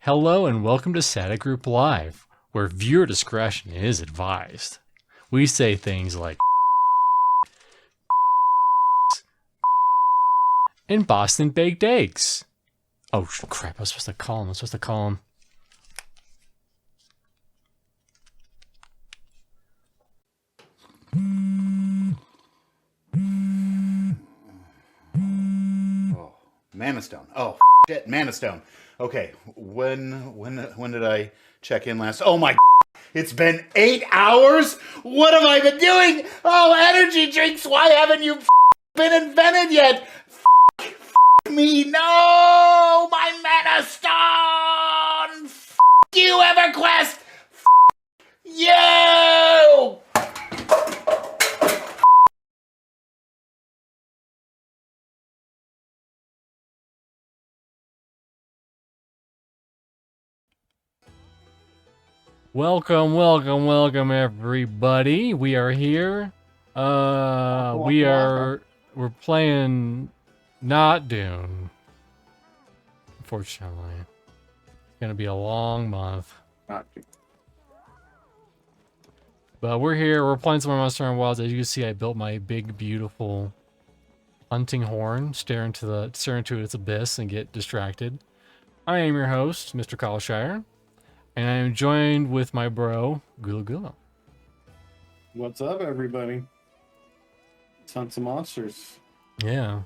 Hello and welcome to Static Group Live, where viewer discretion is advised. We say things like and Boston baked eggs. Oh crap, I was supposed to call him. Oh, Mana Stone. Oh, shit, Mana Stone. Okay, when did I check in last? Oh my, it's been 8 hours? What have I been doing? Oh, energy drinks, why haven't you been invented yet? Me, no! My Mana Stone! You, EverQuest! You! Welcome everybody. We are here. We're playing not Dune. Unfortunately. It's gonna be a long month. But we're here, we're playing some more Monster Hunter Wilds. As you can see, I built my big, beautiful hunting horn, stare into its abyss and get distracted. I am your host, Mr. Colshire, and I am joined with my bro, GuloGulo. What's up, everybody? Let's hunt some monsters. Yeah.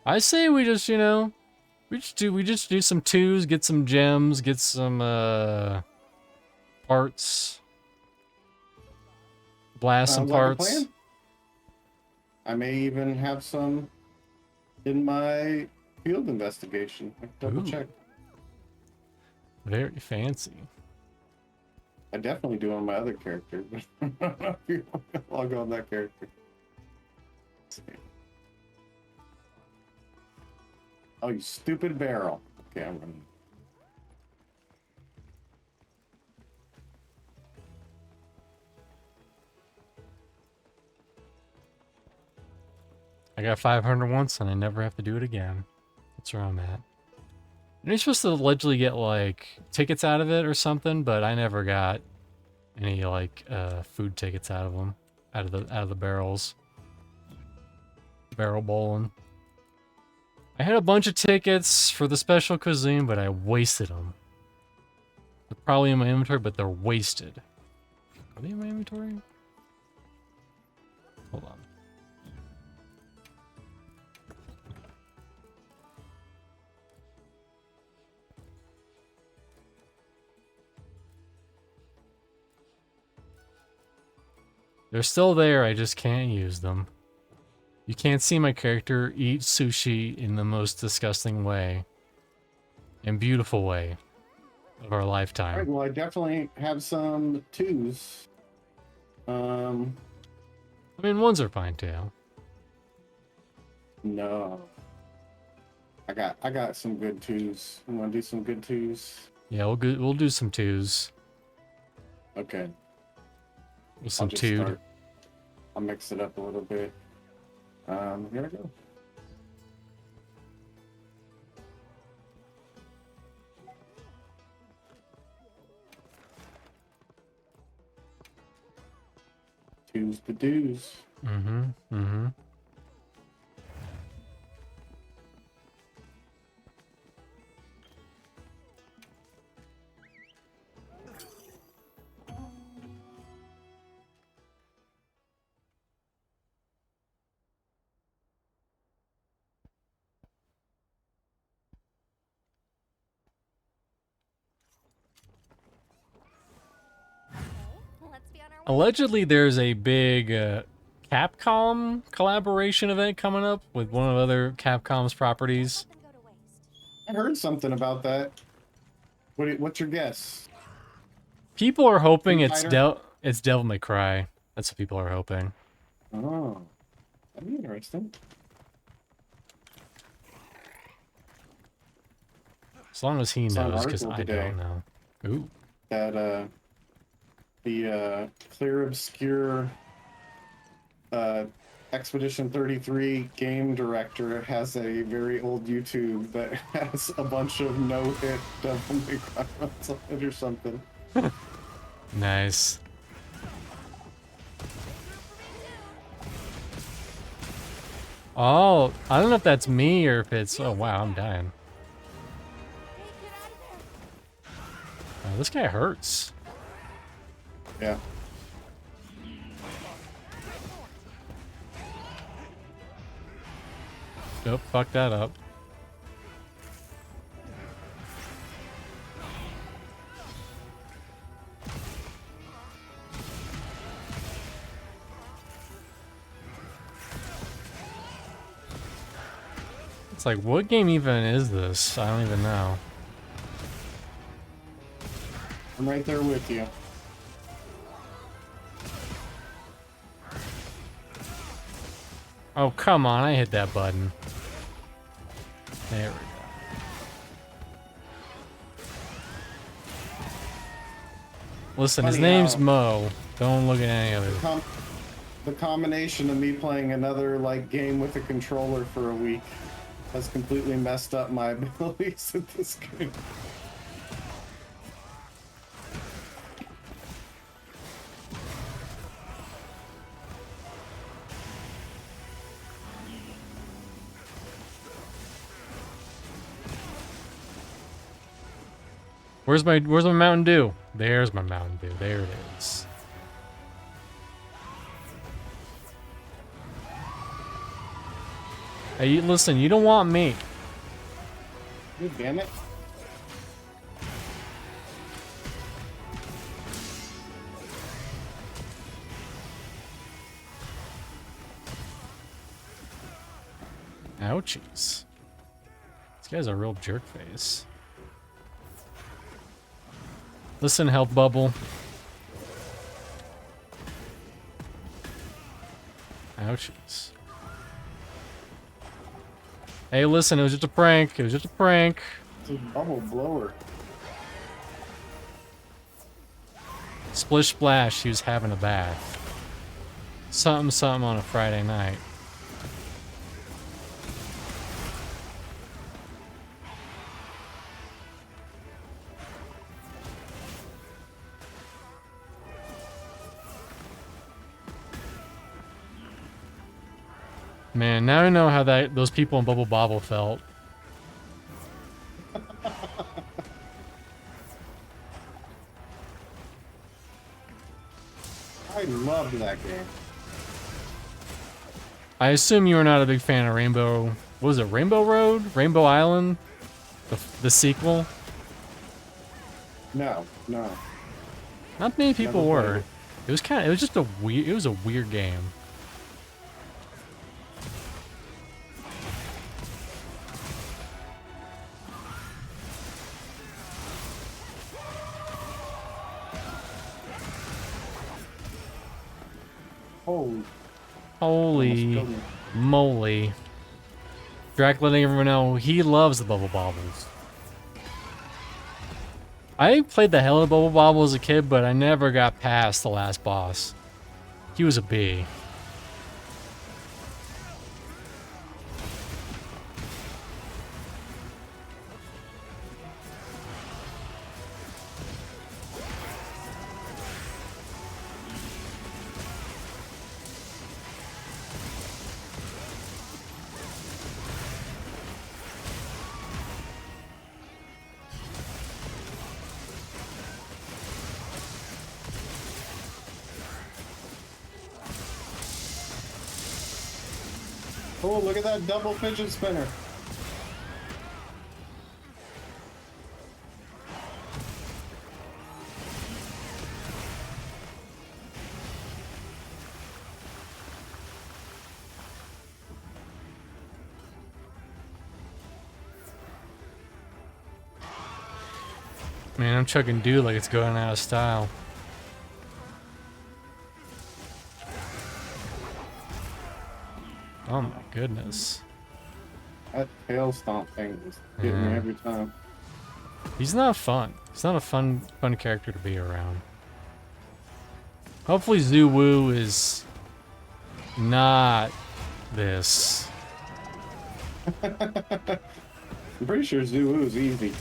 I say we just, we just do some twos, get some gems, get some parts. Blast some parts. Like a plan. I may even have some in my field investigation. Double check. Very fancy. I definitely do on my other character, but I'll go on that character. Let's see. Oh, you stupid barrel. Okay, I'm running. I got 500 once and I never have to do it again. That's where I'm at. And you're supposed to allegedly get like tickets out of it or something, but I never got any like food tickets out of them, out of the barrels. Barrel bowling. I had a bunch of tickets for the special cuisine, but I wasted them. They're probably in my inventory, but they're wasted. Are they in my inventory? Hold on. They're still there, I just can't use them. You can't see my character eat sushi in the most disgusting way. And beautiful way of our lifetime. Alright, well, I definitely have some twos. I mean, ones are fine too. No. I got some good twos. You wanna do some good twos? Yeah, we'll do some twos. Okay. With some two. I'll mix it up a little bit. Here we go. Twos the do's. Mm-hmm. Allegedly, there's a big Capcom collaboration event coming up with one of other Capcom's properties. I heard something about that. What's your guess? People are hoping it's Devil May Cry. That's what people are hoping. Oh, that'd be interesting. As long as he knows, because I don't know. Ooh. That the clear obscure Expedition 33 game director has a very old YouTube that has a bunch of no-hit Devil May Cry runs on it or something. Nice. Oh, I don't know if that's me or if it's... Oh, wow, I'm dying. Oh, this guy hurts. Yeah. Nope, fuck that up. It's like, what game even is this? I don't even know. I'm right there with you. Oh, come on, I hit that button. There we go. Listen, his Funny name's how- Mo. Don't look at any other. The combination of me playing another like game with a controller for a week has completely messed up my abilities at this game. Where's my Mountain Dew? There's my Mountain Dew. There it is. Hey, listen, you don't want me. Dude, damn it. Ouchies. This guy's a real jerk face. Listen, help Bubble. Ouchies. Hey, listen, it was just a prank. It was just a prank. It's a bubble blower. Splish splash, he was having a bath. Something, something on a Friday night. Man, now I know how those people in Bubble Bobble felt. I loved that game. I assume you are not a big fan of Rainbow... What was it? Rainbow Road? Rainbow Island? The sequel? No. Not many people Never played were. it. It was just a weird... It was a weird game. Oh, Holy almost killed me. moly. Drac letting everyone know he loves the Bubble Bobbles. I played the hell out of Bubble Bobble as a kid, but I never got past the last boss. He was a bee. Oh, look at that double fidget spinner. Man, I'm chugging dew like it's going out of style. Oh my goodness. That tail stomp thing was getting me Yeah. every time. He's not fun. He's not a fun character to be around. Hopefully Zoo Woo is Not this. I'm pretty sure Zoo's easy.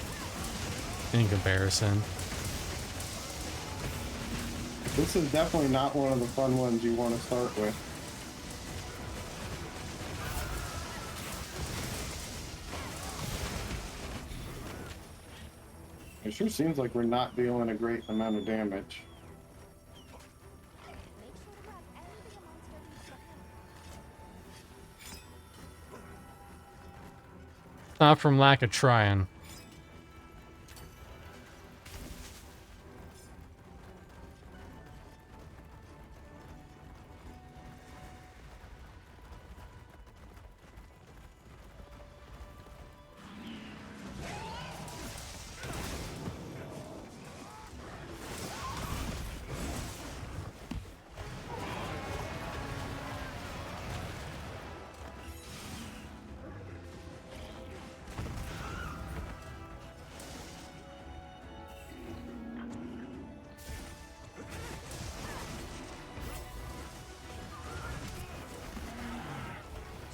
In comparison. This is definitely not one of the fun ones you want to start with. It sure seems like we're not dealing a great amount of damage. Not from lack of trying.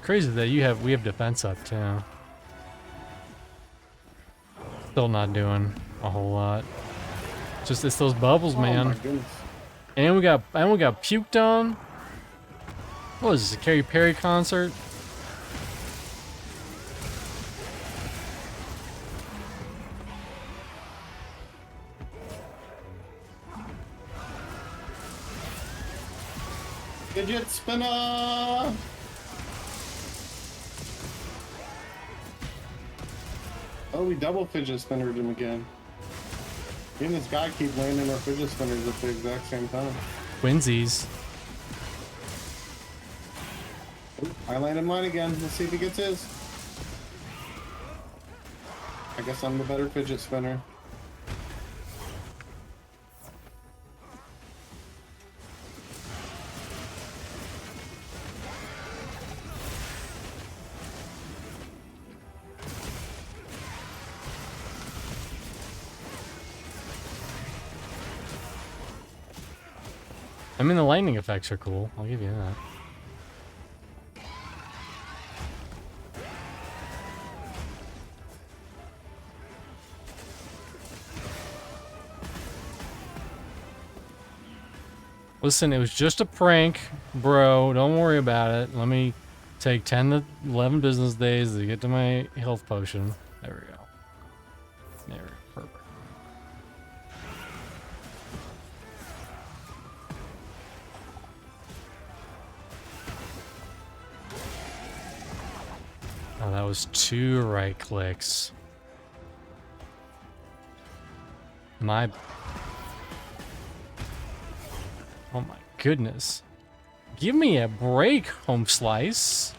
Crazy that we have defense up too. Still not doing a whole lot. Just it's those bubbles, man. Oh my goodness. And we got puked on. What was this, a Katy Perry concert? Fidget spinner! Oh, we double fidget spinnered him again. Me and this guy keep landing our fidget spinners at the exact same time. Twinsies. Oop, I landed mine again. Let's see if he gets his. I guess I'm the better fidget spinner. I mean, the lightning effects are cool. I'll give you that. Listen, it was just a prank, bro. Don't worry about it. Let me take 10 to 11 business days to get to my health potion. There we go. There, perfect. Oh, that was 2 right clicks. My... Oh my goodness. Give me a break, home slice.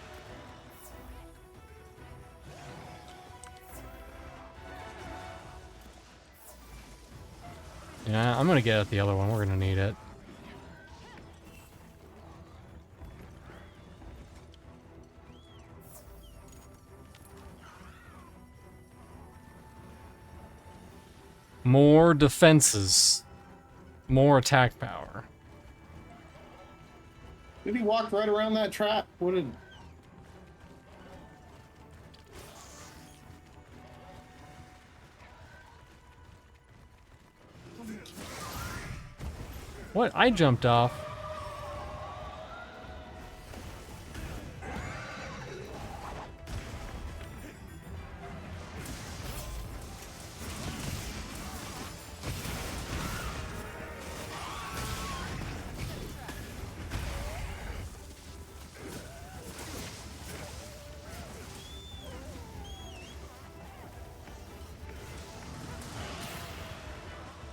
Yeah, I'm gonna get at the other one. We're gonna need it. More defenses. More attack power. Did he walk right around that trap? What did... What? I jumped off.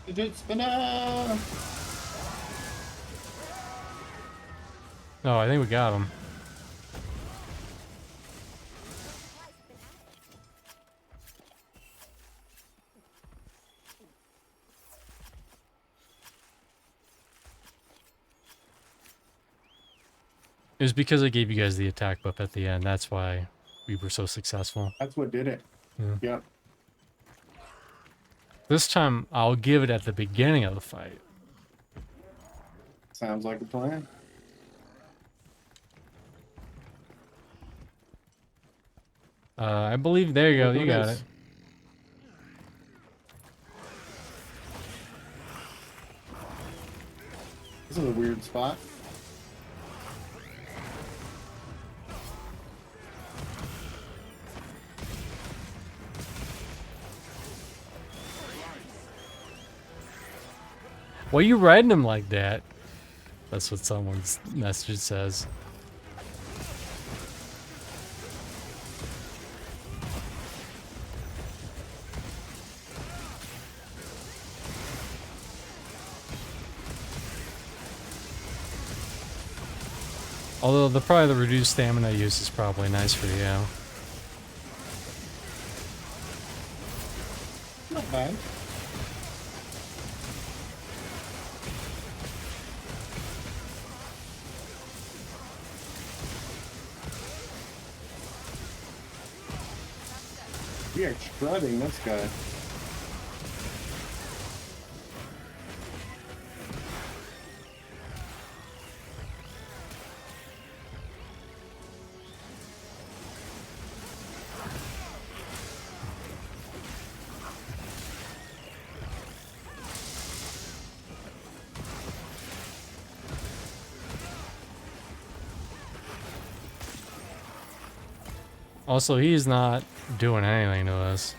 Fidget spinner! Oh, I think we got him. It was because I gave you guys the attack buff at the end. That's why we were so successful. That's what did it. Yeah. Yep. This time, I'll give it at the beginning of the fight. Sounds like a plan. I believe, there you go, Look you what got is. it. This is a weird spot. Why are you riding him like that? That's what someone's message says. Although probably the reduced stamina use is probably nice for you. Not bad. We are shredding this guy. Also, he's not doing anything to us.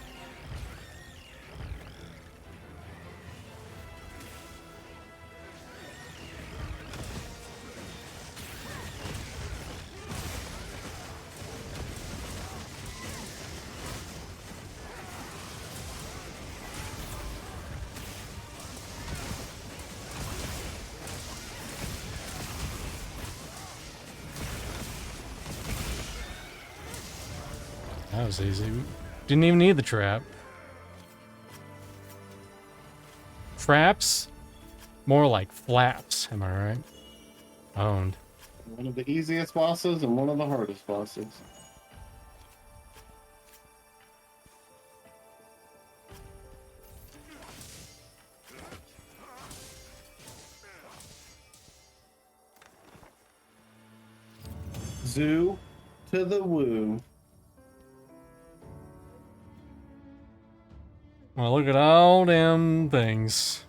That was easy. Didn't even need the trap. Traps? More like flaps, am I right? Owned. One of the easiest bosses and one of the hardest bosses. Zoo to the woo. Well, look at all them things.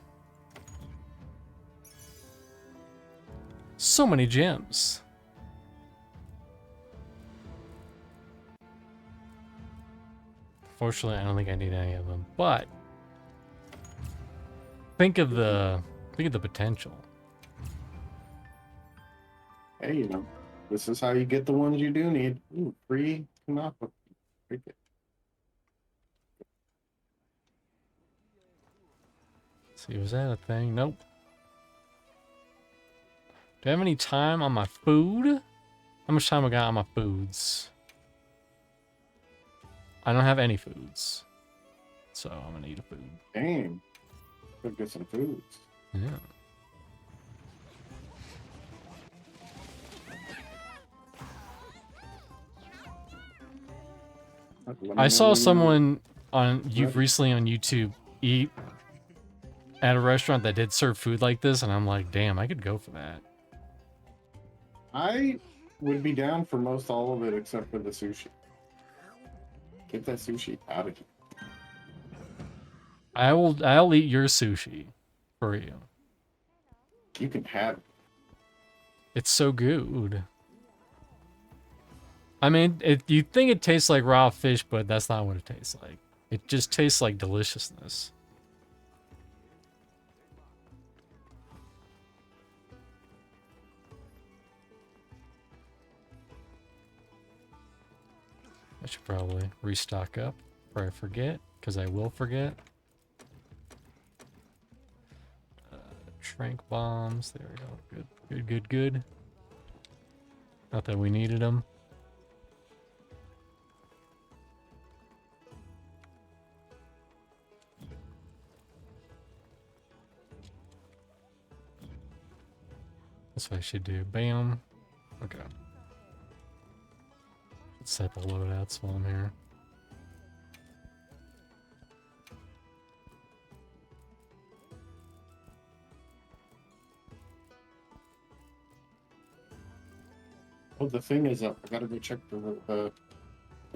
So many gems. Fortunately, I don't think I need any of them, but think of the potential. Hey, you know, this is how you get the ones you do need. Ooh, free Kanaka. See, was that a thing? Nope. Do I have any time on my food? How much time I got on my foods? I don't have any foods. So I'm gonna eat a food. Damn. Go get some foods. Yeah. I saw someone on recently on YouTube eat at a restaurant that did serve food like this, and I'm like, damn, I could go for that. I would be down for most all of it except for the sushi. Get that sushi out of here. I'll eat your sushi for you. You can have it. It's so good. I mean, you'd think it tastes like raw fish, but that's not what it tastes like. It just tastes like deliciousness. I should probably restock up before I forget, because I will forget. Trank bombs, there we go. Good, good, good, good. Not that we needed them. That's what I should do. Bam. Okay. Let's set the loadouts while I'm here. Oh, the thing is up. I gotta go check the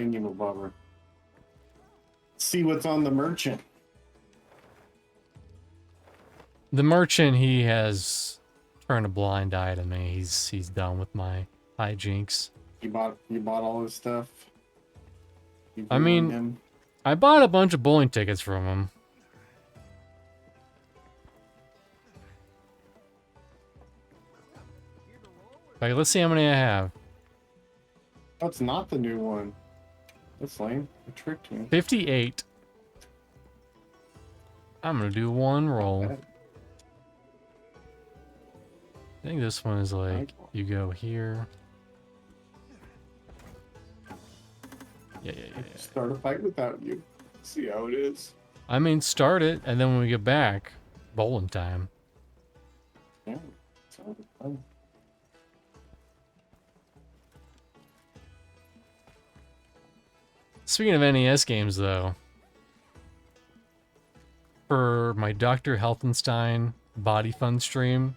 thingamabobber. See what's on the merchant. The merchant, he has turned a blind eye to me. He's done with my hijinks. You bought all his stuff. You I mean, ruined him. I bought a bunch of bowling tickets from him. Like, let's see how many I have. That's not the new one. That's lame. You tricked me. 58. I'm gonna do one roll. I think this one is like, you go here. Yeah. Start a fight without you. See how it is. I mean, start it, and then when we get back, bowling time. Yeah. Sounds fun. Speaking of NES games, though, for my Dr. Helfenstein Body Fun stream,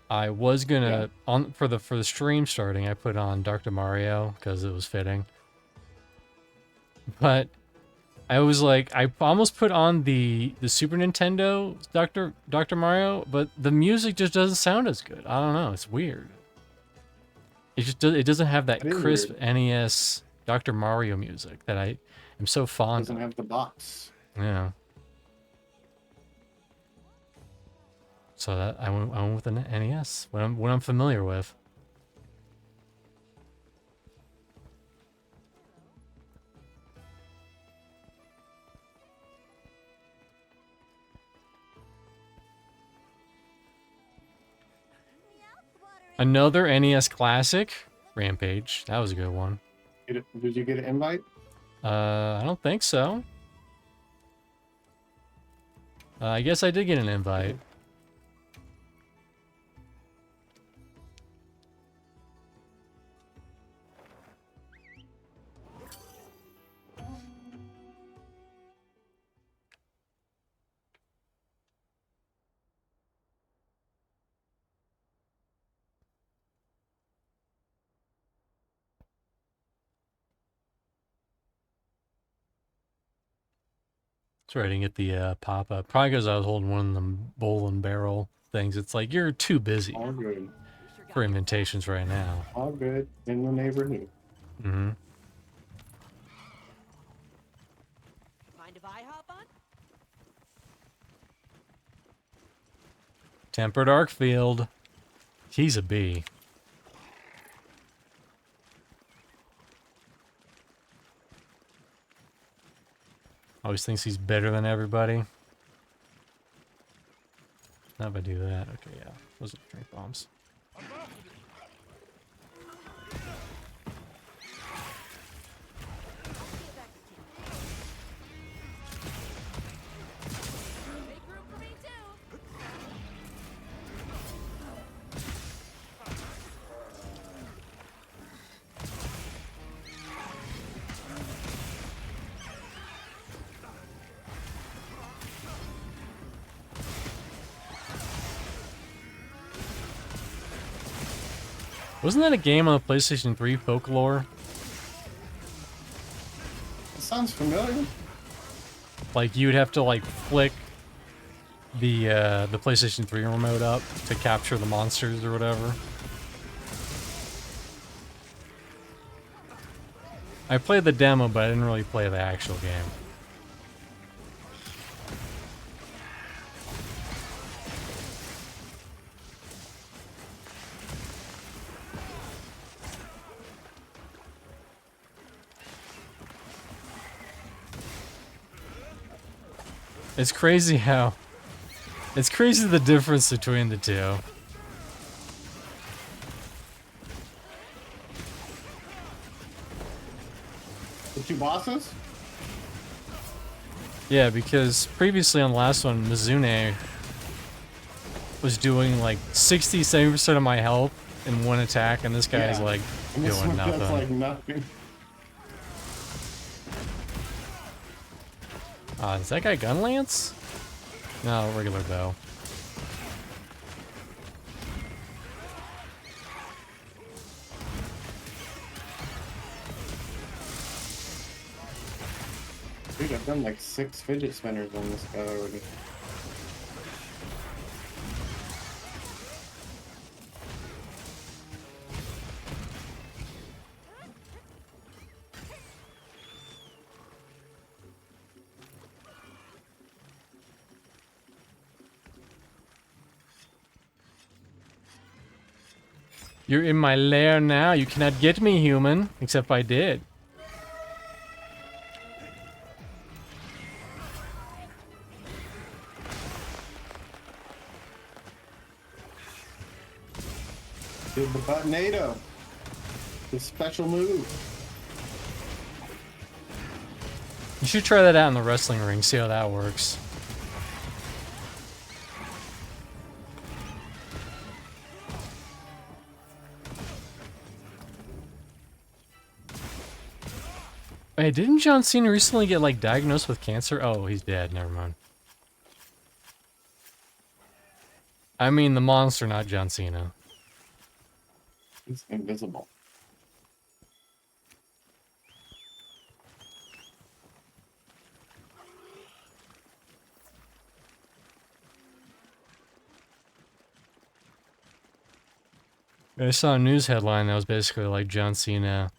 I was gonna for the stream starting, I put on Dr. Mario because it was fitting. But I was like, I almost put on the Super Nintendo Dr. Mario, but the music just doesn't sound as good. I don't know, it's weird. It doesn't have that crisp weird. NES Dr. Mario music that I am so fond of. Doesn't have the box. Yeah. So that I went with the NES, what I'm familiar with. Another NES classic, Rampage. That was a good one. Did you get an invite? I don't think so. I guess I did get an invite. Sorry, I didn't get the pop-up. Probably because I was holding one of them bowl and barrel things. It's like, you're too busy for invitations right now. All good. In the neighborhood. Mm-hmm. Mind if I hop on? Tempered Arcfield. He's a bee. Always thinks he's better than everybody. Now if I do that, okay, yeah. Those are drink bombs. Wasn't that a game on the PlayStation 3, Folklore? It sounds familiar. Like, you'd have to, like, flick the PlayStation 3 remote up to capture the monsters or whatever. I played the demo, but I didn't really play the actual game. It's crazy the difference between the two. The two bosses? Yeah, because previously on the last one, Mizune was doing like 60-70% of my health in one attack, and this guy's like doing nothing. That's like nothing. Is that guy gun lance? No, regular bow. Dude, I've done like 6 fidget spinners on this guy already. You're in my lair now. You cannot get me, human. Except I did. Did the buttonado. The special move. You should try that out in the wrestling ring. See how that works. Hey, didn't John Cena recently get, like, diagnosed with cancer? Oh, he's dead. Never mind. I mean the monster, not John Cena. He's invisible. I saw a news headline that was basically like John Cena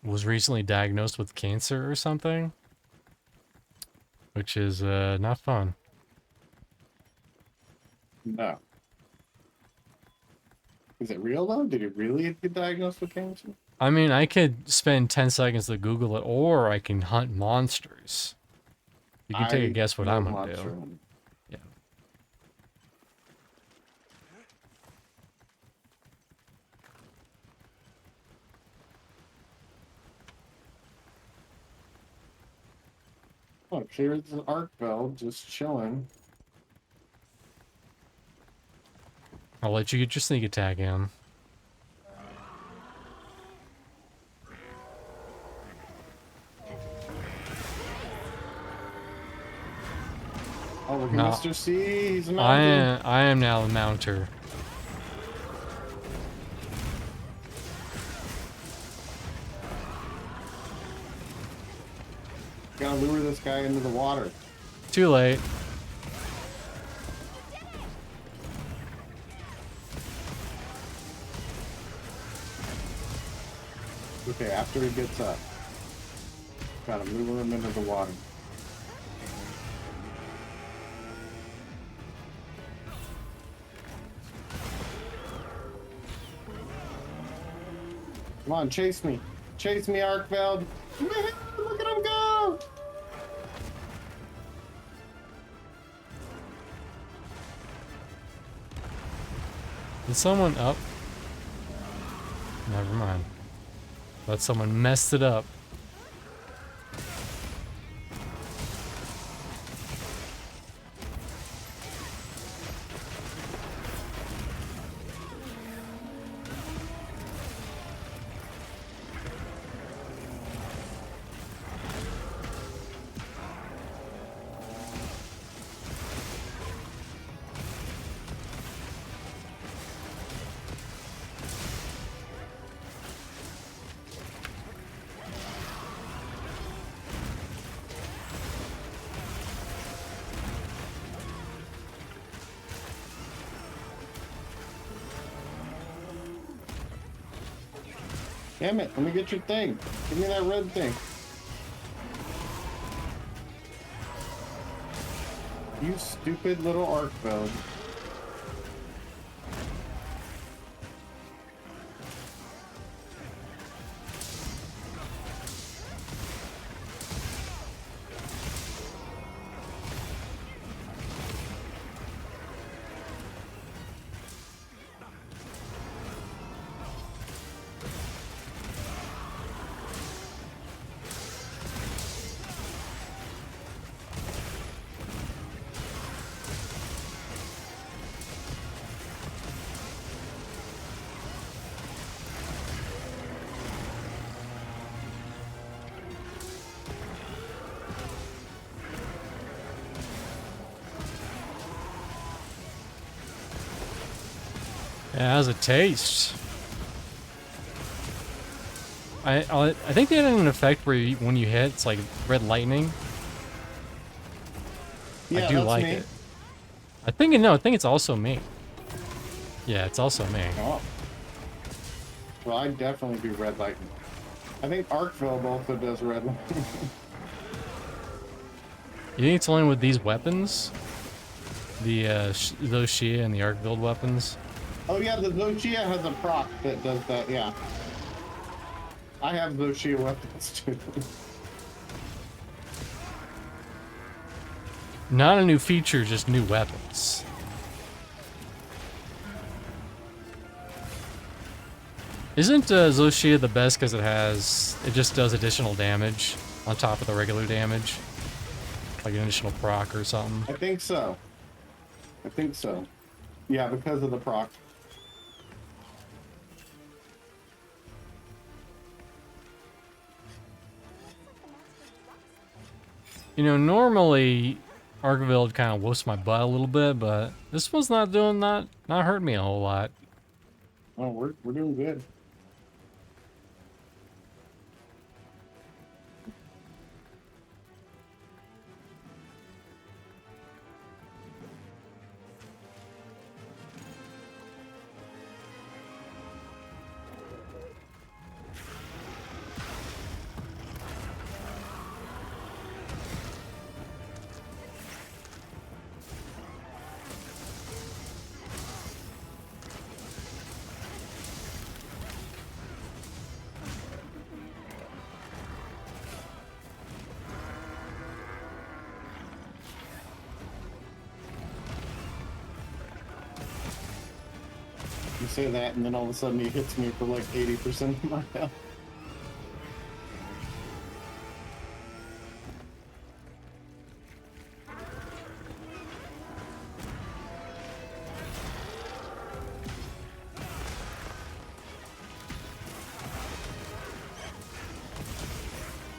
was recently diagnosed with cancer or something, which is not fun. No. Is it real though? Did he really get diagnosed with cancer? I mean, I could spend 10 seconds to Google it, or I can hunt monsters. You can take a guess what I'm gonna do. Yeah. Look, here's the arc bell just chilling. I'll let you get your sneak attack in. Oh, look at No. Mr. C. He's mounted. I am now the mounter. Gotta lure this guy into the water. Too late. Okay, after he gets up, gotta lure him into the water. Come on, chase me. Chase me, Arkfeld. Look at him go! Is someone up? Never mind. But someone messed it up. Damn it, let me get your thing. Give me that red thing. You stupid little Arkfeld. Yeah, how's it taste? I think they had an effect where when you hit, it's like red lightning. Yeah, I do that's like me. it. I think it's also me. Yeah, it's also me. Oh. Well, I definitely do red lightning. I think Arkveld also does red lightning. You think it's only with these weapons? The those Shia and the arc build weapons? Oh yeah, the Zoshia has a proc that does that, yeah. I have Zoshia weapons too. Not a new feature, just new weapons. Isn't Zoshia the best because it just does additional damage on top of the regular damage? Like an additional proc or something? I think so. I think so. Yeah, because of the proc. You know, normally Arkveld kind of whoops my butt a little bit, but this one's not hurting me a whole lot. Oh, we're doing good. You say that, and then all of a sudden he hits me for like 80% of my health.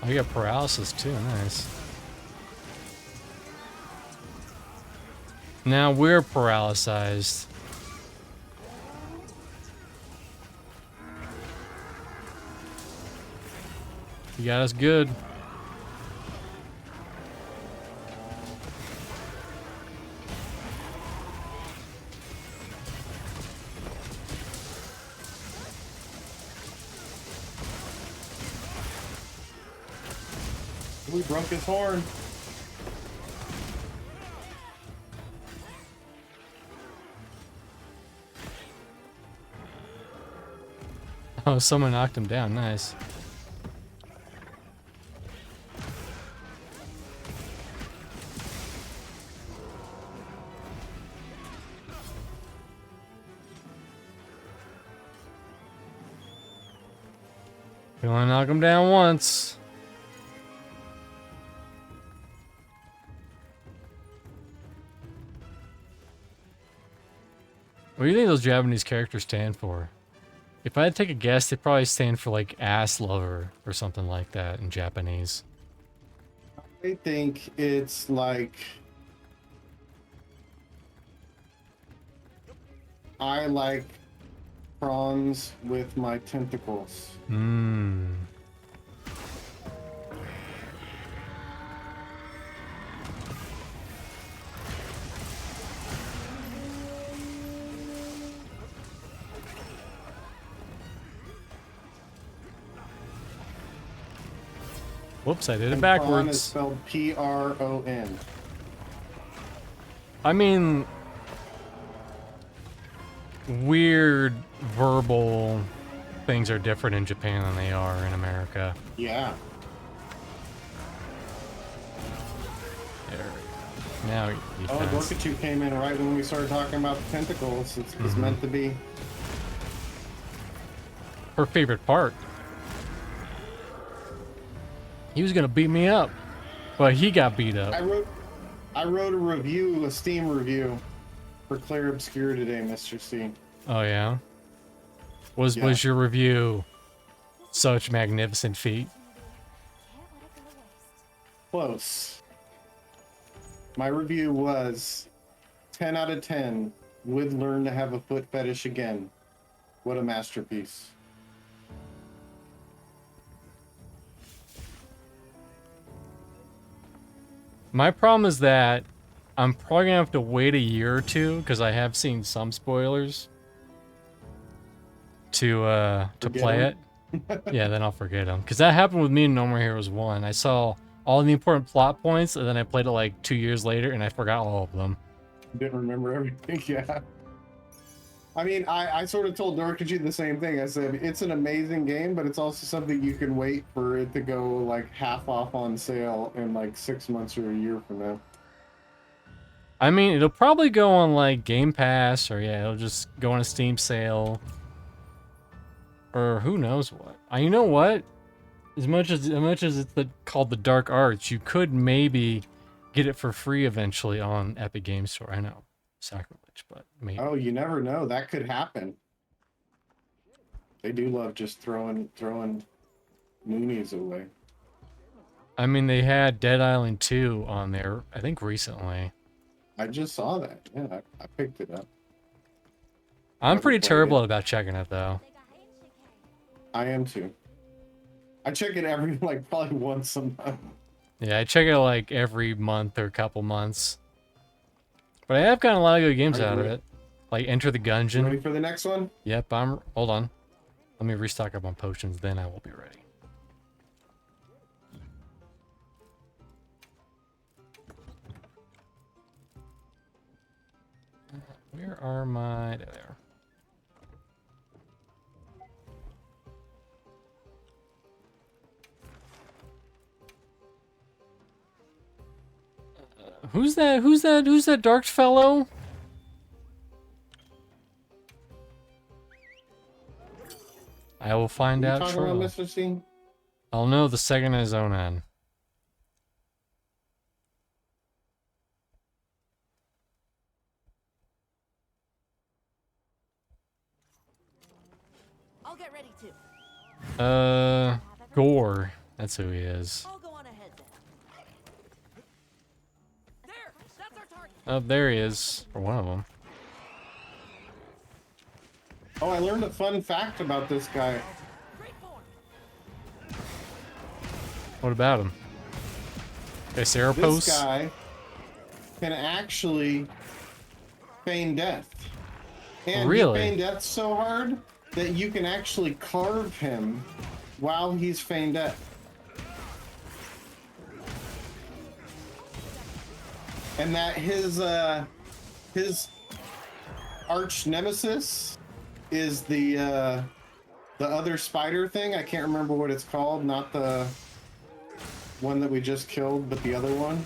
I got paralysis too, nice. Now we're paralyzed. You got us good. We broke his horn. Oh, someone knocked him down, nice. You wanna knock him down once. What do you think those Japanese characters stand for? If I had to take a guess, they probably stand for like ass lover or something like that in Japanese. I think it's like I like prawns with my tentacles. Mmm. Whoops, I did it And prawn is backwards. spelled P-R-O-N. I mean, weird verbal things are different in Japan than they are in America. Yeah. There we go. Now you Oh, Gorkachu came in right when we started talking about the tentacles. It's meant to be. her favorite part. He was gonna beat me up, but he got beat up. I wrote a review, a Steam review, for Clear Obscure today, Mr. C. Oh yeah? Was Yeah. your review such magnificent feat? Close. My review was 10 out of 10. Would learn to have a foot fetish again. What a masterpiece. My problem is that I'm probably gonna have to wait a year or two because I have seen some spoilers to Forget play 'em? it. Yeah, then I'll forget them because that happened with me in No More Heroes 1. I saw all the important plot points and then I played it like 2 years later and I forgot all of them. Didn't remember everything. Yeah. I mean, I sort of told Norkaji the same thing. I said it's an amazing game, but it's also something you can wait for it to go like half off on sale in like 6 months or a year from now. I mean, it'll probably go on like Game Pass or yeah, it'll just go on a Steam sale. Or who knows what. You know what? As much as it's called the Dark Arts, you could maybe get it for free eventually on Epic Games Store. I know, sacrilege, but maybe. Oh, you never know. That could happen. They do love just throwing moonies away. I mean, they had Dead Island 2 on there, I think recently. I just saw that. Yeah, I picked it up. I'm Never pretty played terrible it. about checking it though. I am too. I check it every like probably once a month. Yeah, I check it like every month or couple months. But I have gotten a lot of good games out of it. Like Enter the Ready Gungeon. for the next one? Yep, hold on. Let me restock up on potions, then I will be ready. Where are my... There they are. Who's that? Who's that dark fellow? I will find You out talking shortly. about Mr. C? I'll know the second I zone in. I'll get ready too. Gore. That's who he is. I'll go on ahead then. There! That's our target! Oh, there he is. For one of them. Oh, I learned a fun fact about this guy. Great form! What about him? Okay, Serapos? This guy can actually feign death. And Really? he feign death so hard that you can actually carve him while he's feigned death. And that his arch nemesis is the other spider thing. I can't remember what it's called, not the one that we just killed, but the other one.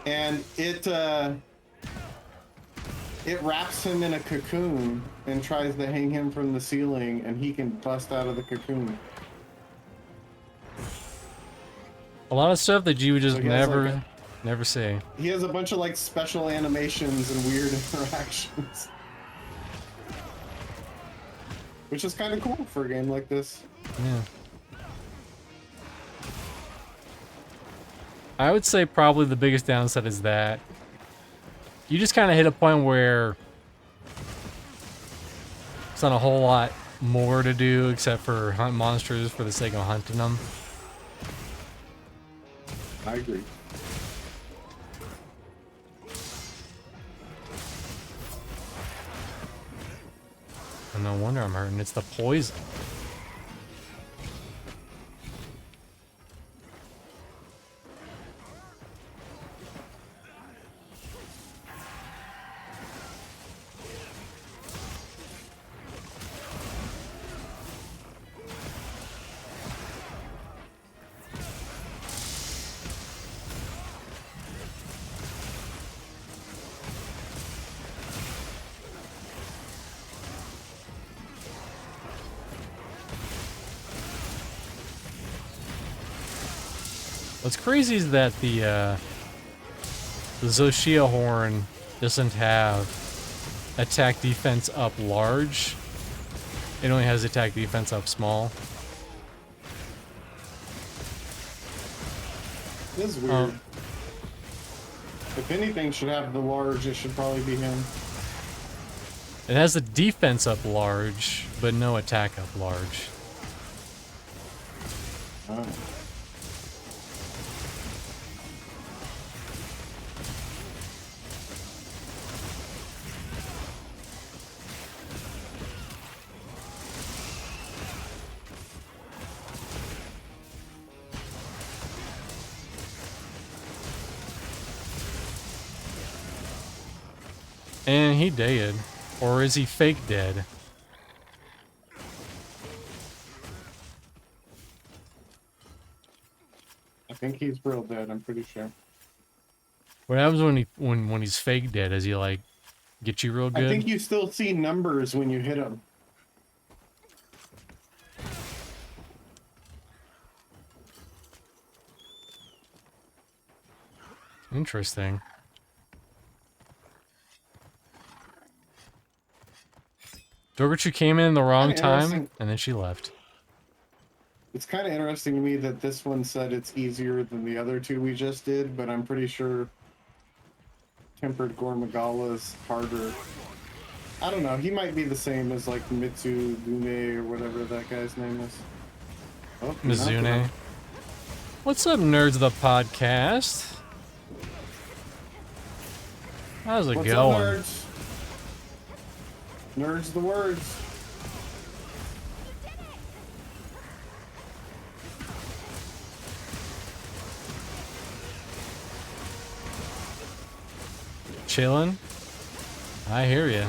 And it wraps him in a cocoon and tries to hang him from the ceiling, and he can bust out of the cocoon. A lot of stuff that you would just So he has, like, never see. He has a bunch of like special animations and weird interactions. Which is kind of cool for a game like this. Yeah. I would say probably the biggest downside is that you just kind of hit a point where it's not a whole lot more to do except for hunt monsters for the sake of hunting them. I agree. And no wonder I'm hurting. It's the poison. What's crazy is that the Zoshia horn doesn't have attack defense up large. It only has attack defense up small. This is weird. If anything should have the large, it should probably be him. It has the defense up large, but no attack up large. Oh. And he dead. Or is he fake dead? I think he's real dead, I'm pretty sure. What happens when he's fake dead? Is he like get you real good? I think you still see numbers when you hit him. Interesting. Dorgachu came in the wrong time, and then she left. It's kind of interesting to me that this one said it's easier than the other two we just did, but I'm pretty sure Tempered Gormagala's harder. I don't know, he might be the same as like Mitsu Dune or whatever that guy's name is. Oh, Mizune. What's up, Nerds of the Podcast? How's it What's going? up, nerds? Nerds the words. Chillin'? I hear ya.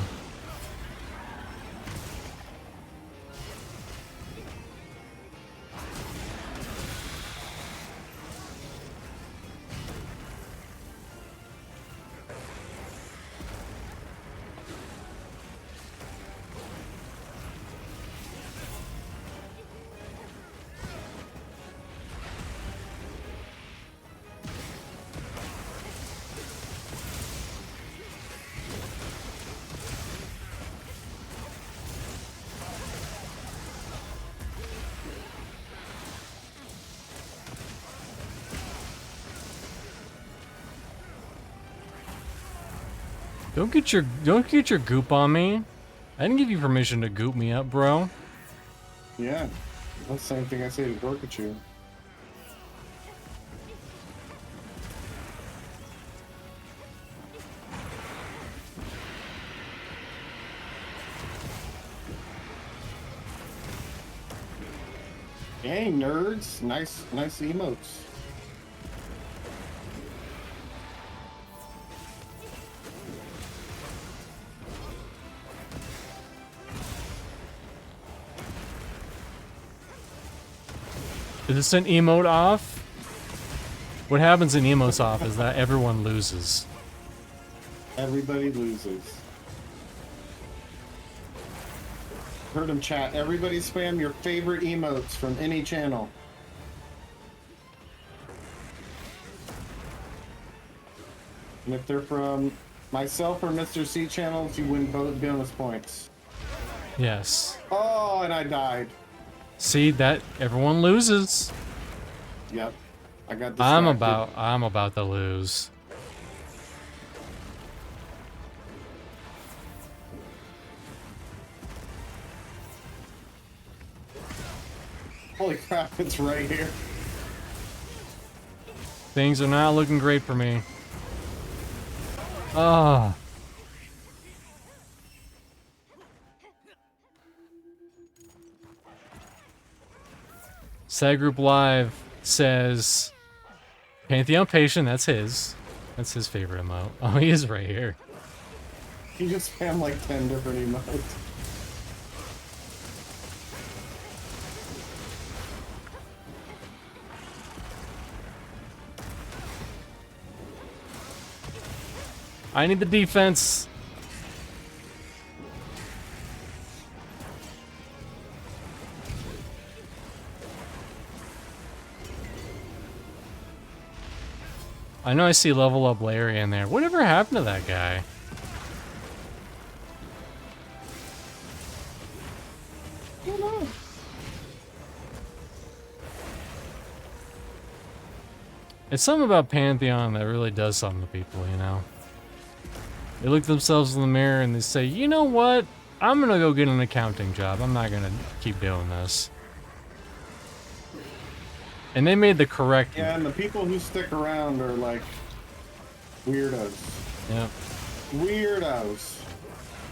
Don't get your goop on me. I didn't give you permission to goop me up, bro. Yeah, that's the same thing I say to Dorkachu. Dang, nerds. Nice emotes. Is this an emote off? What happens in emotes off is that everyone loses. Everybody loses. Heard him chat. Everybody spam your favorite emotes from any channel. And if they're from myself or Mr. C channels, you win both bonus points. Yes. Oh, and I died. See that everyone loses. Yep. I got distracted. I'm about to lose. Holy crap, it's right here. Things are not looking great for me. Ah. Sad Group Live says Pantheon Patient, that's his. That's his favorite emote. Oh, he is right here. He just spammed like 10 different emotes. I need the defense. I know I see level up Larry in there. Whatever happened to that guy? It's something about Pantheon that really does something to people, you know? They look themselves in the mirror and they say, you know what? I'm gonna go get an accounting job. I'm not gonna keep doing this. And they made the correct... Yeah, and the people who stick around are like weirdos. Yep. Weirdos.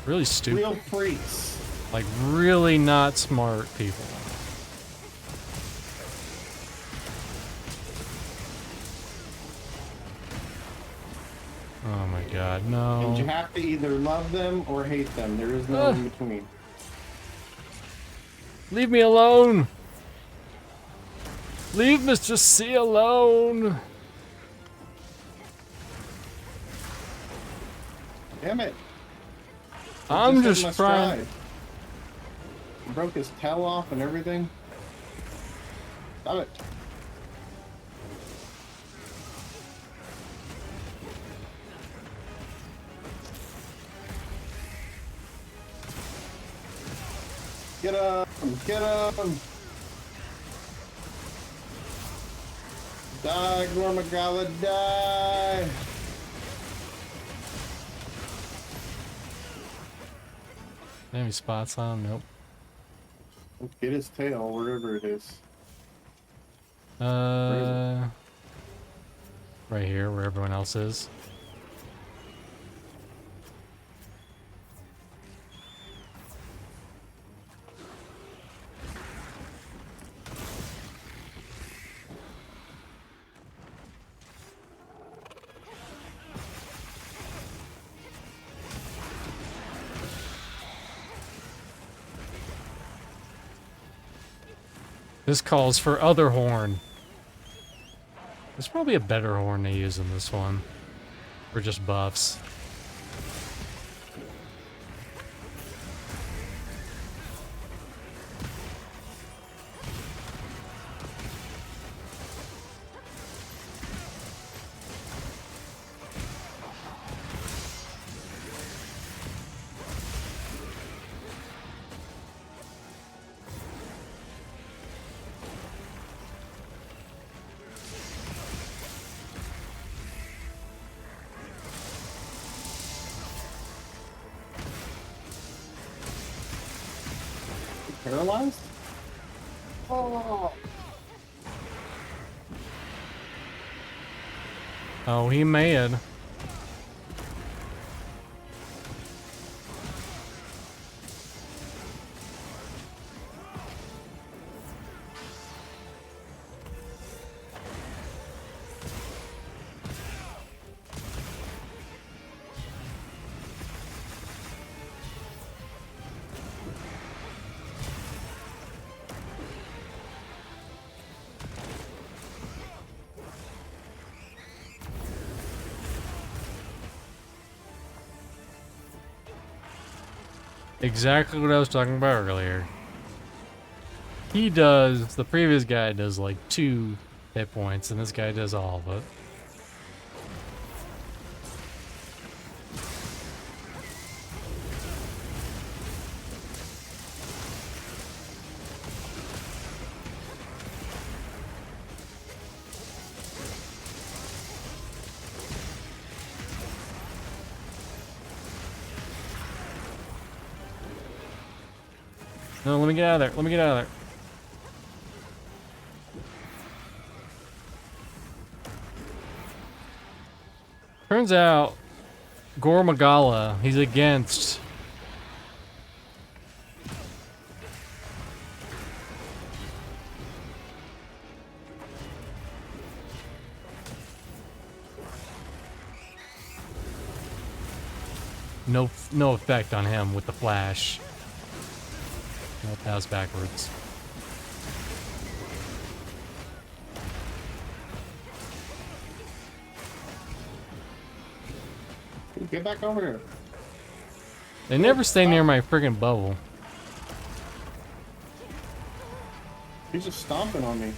Really stupid. Real freaks. Like, really not smart people. Oh my god, And you no. have to either love them or hate them. There is no in between. Leave me alone! Leave Mr. C alone! Damn it! I'm Just hit just my trying. stride. Broke his tail off and everything. Stop it. Get him! Get him! Die, Gormagala, die! Any spots on him? Nope. Let's get his tail, wherever it is. Right here, where everyone else is. This calls for other horn. There's probably a better horn they use in this one. Or just buffs. Paralyzed? Oh! Oh, he mad. Exactly what I was talking about earlier. He does, the previous guy does like 2 hit points, and this guy does all of it. No, let me get out of there. Let me get out of there. Turns out, Gormagala, he's against no effect on him with the flash. Nope, that was backwards. Get back over here. They never stay near my friggin' bubble. He's just stomping on me.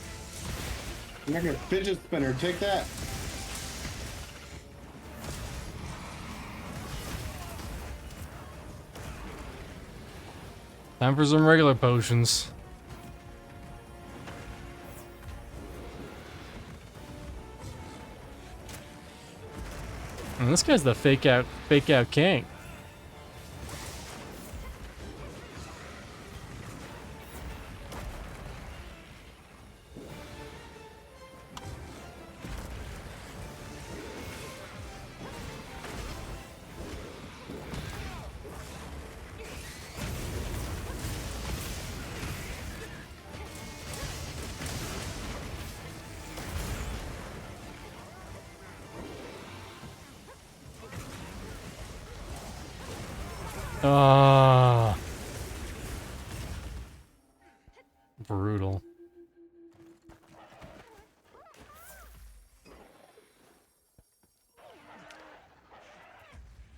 I'm like a fidget spinner. Take that. Time for some regular potions. And this guy's the fake out king. Ah. Brutal.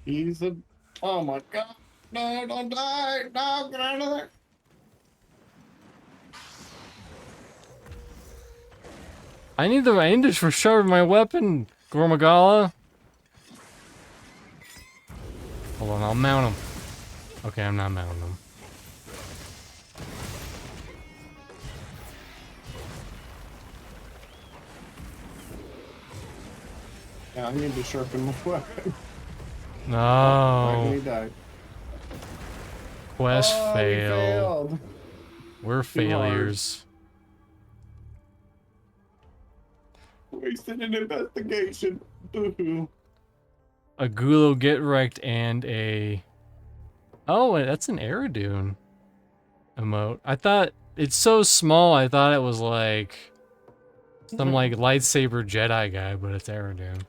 He's a. Oh my god. No, don't die. No, get out of there. I need to sharpen my weapon, Gormagala. Hold on, I'll mount him. Okay, I'm not mounting him. Yeah, I need to sharpen my weapon. No. Right when he died. Quest Oh, we fail. failed. We're failures. Wasted an investigation. Boo-hoo. A Gulo get wrecked and a... Oh, wait, that's an Aerodune emote. I thought... It's so small, I thought it was like... Some like lightsaber Jedi guy, but it's Aerodune.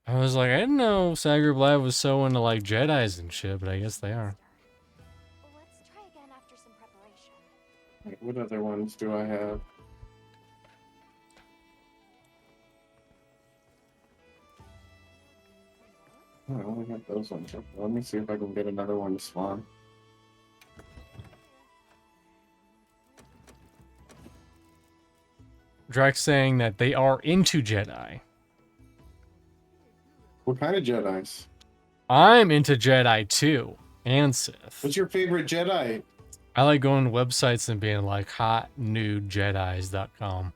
I was like, I didn't know Sagroup Live was so into like Jedis and shit, but I guess they are. Let's try again after some preparation. Wait, what other ones do I have? Oh, I only have those ones. Let me see if I can get another one to spawn. Drax saying that they are into Jedi. What kind of Jedis? I'm into Jedi too, and Sith. What's your favorite Jedi? I like going to websites and being like hotnudejedis.com.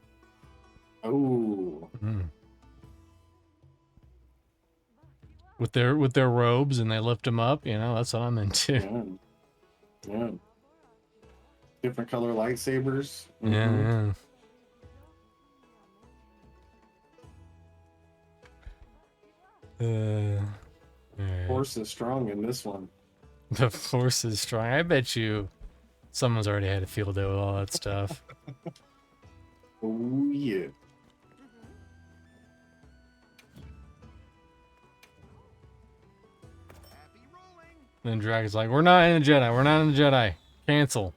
Oh, Mm. With their robes and they lift them up, you know, that's what I'm into. yeah. Yeah. Different color lightsabers. Yeah, Mhm. yeah. Alright. Force is strong in this one. The force is strong. I bet you someone's already had a field day with all that stuff. Oh, yeah. Then Dragon's like, we're not in the Jedi. We're not in the Jedi. Cancel.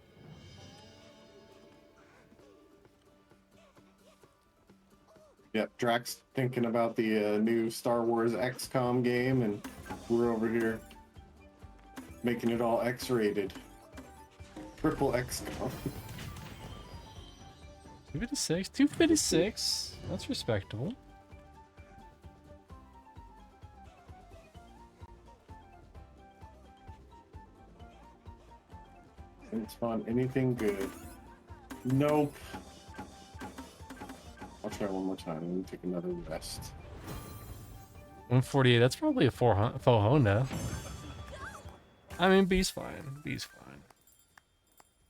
Yep, Drax thinking about the new Star Wars XCOM game, and we're over here making it all X-rated. Triple XCOM. 256? 256? That's respectable. Didn't spawn anything good. Nope. I'll try one more time. Let me take another rest. 148, that's probably a faux Honda. I mean, B's fine. B's fine.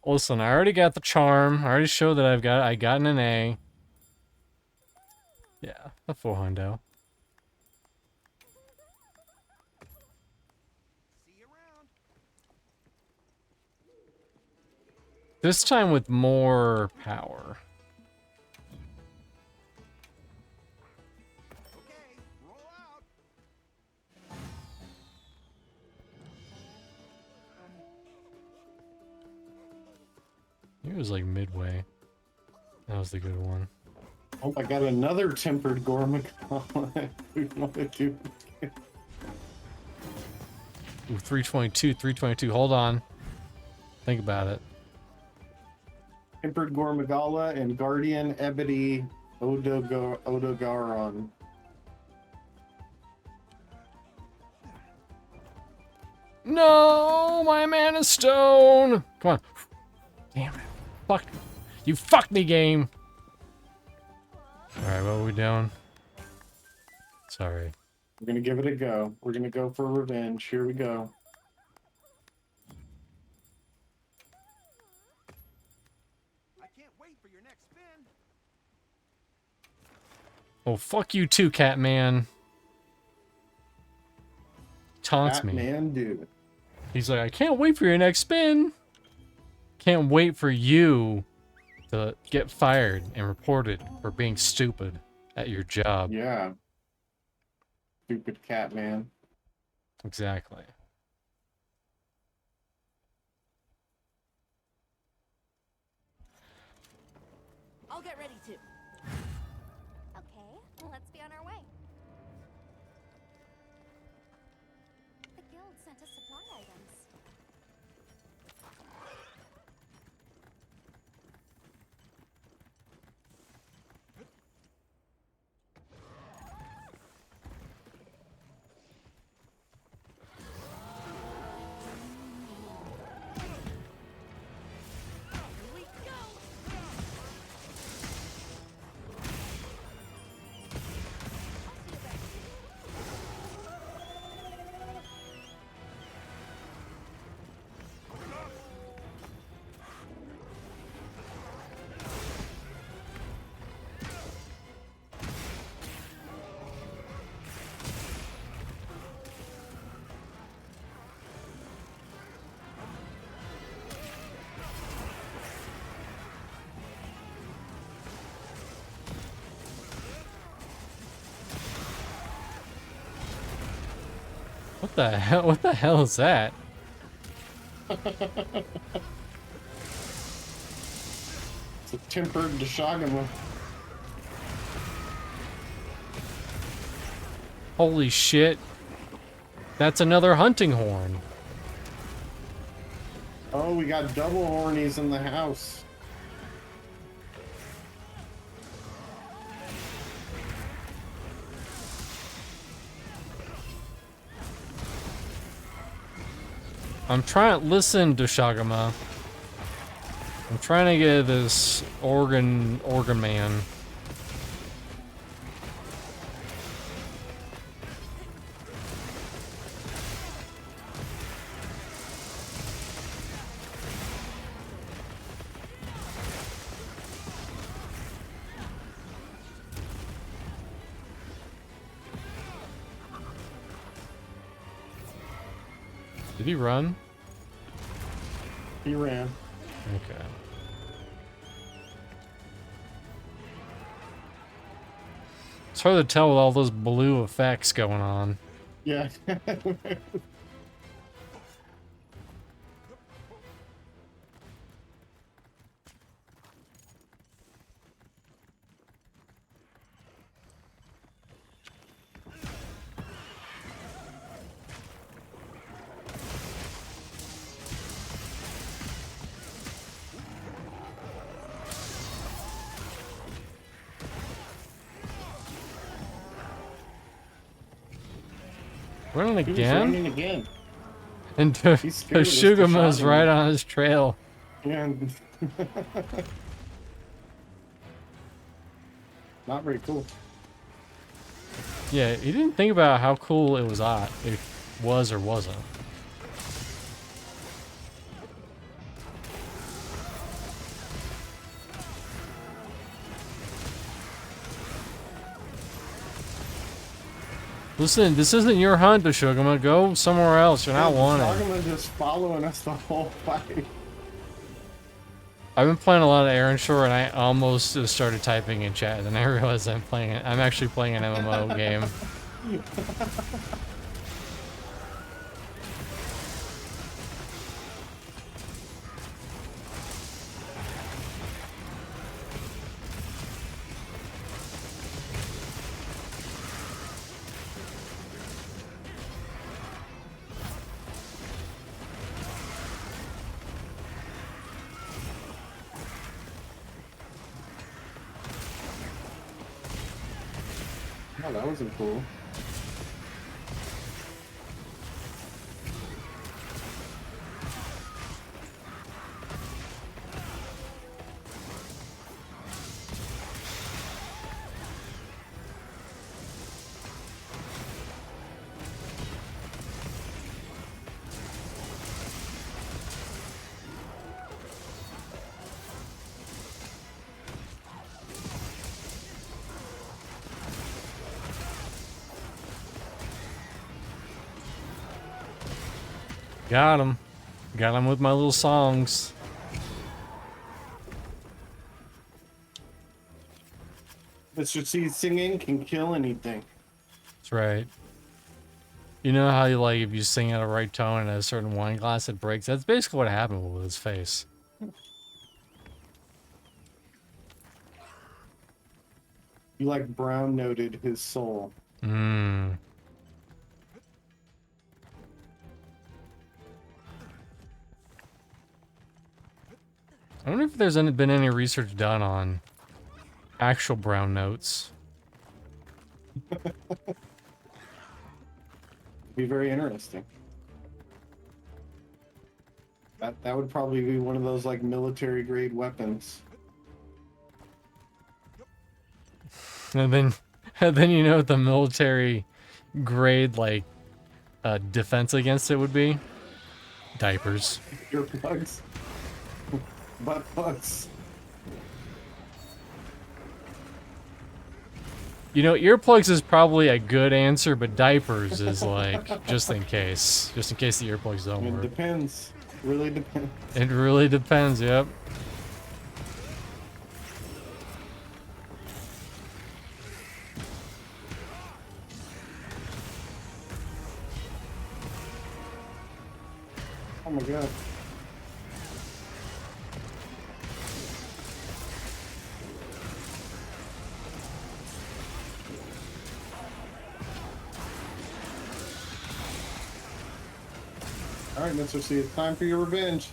Listen, I already got the charm. I already showed that I gotten an A. Yeah, a faux Hondo. This time with more power. It was like midway. That was the good one. Oh, I got another tempered Gormag. We want to do. Ooh, 322, 322. Hold on. Think about it. Tempered Gormagala and Guardian Ebony Odogaron. No, my mana stone. Come on. Damn it. Fuck. You fucked me, game. Alright, what are we doing? Sorry. We're gonna give it a go. We're gonna go for revenge. Here we go. I can't wait for your next spin. Oh, fuck you too, Catman. Taunts me. Batman, dude. He's like, I can't wait for your next spin. Can't wait for you to get fired and reported for being stupid at your job. Yeah. Stupid cat man. Exactly. I'll get ready too. Okay, well, let's be on our way. The guild sent us supply items. Here we go. What the hell? What the hell is that? It's a tempered Deshagama. Holy shit! That's another hunting horn. Oh, we got double hornies in the house. I'm trying. Listen, Dushagama. I'm trying to get this organ man. Did he run? He ran. Okay. It's hard to tell with all those blue effects going on. Yeah. Running He was again? running again. And He's scared of this Dushagama's Dushagama. right on his trail. Yeah. Not very cool. Yeah, he didn't think about how cool it was it was or wasn't. Listen, this isn't your hunt, Dushagama. Go somewhere else. You're not wanted. Deshagama just following us the whole fight. I've been playing a lot of Aaron Shore, and I almost just started typing in chat, and I realized I'm actually playing an MMO game. Oh, that wasn't cool. Got him. Got him with my little songs. Mr. C singing can kill anything. That's right. You know how you like if you sing at a right tone and at a certain wine glass it breaks? That's basically what happened with his face. You like brown noted his soul. Mmm. I wonder if there's been any research done on actual brown notes. Be very interesting. That would probably be one of those like military grade weapons. And then you know what the military grade like defense against it would be? Diapers. Earplugs. Butt plugs. You know, earplugs is probably a good answer, but diapers is like just in case the earplugs don't It work. depends. Really depends. It really depends. Yep. Oh my god. Alright, Mr. C, it's time for your revenge.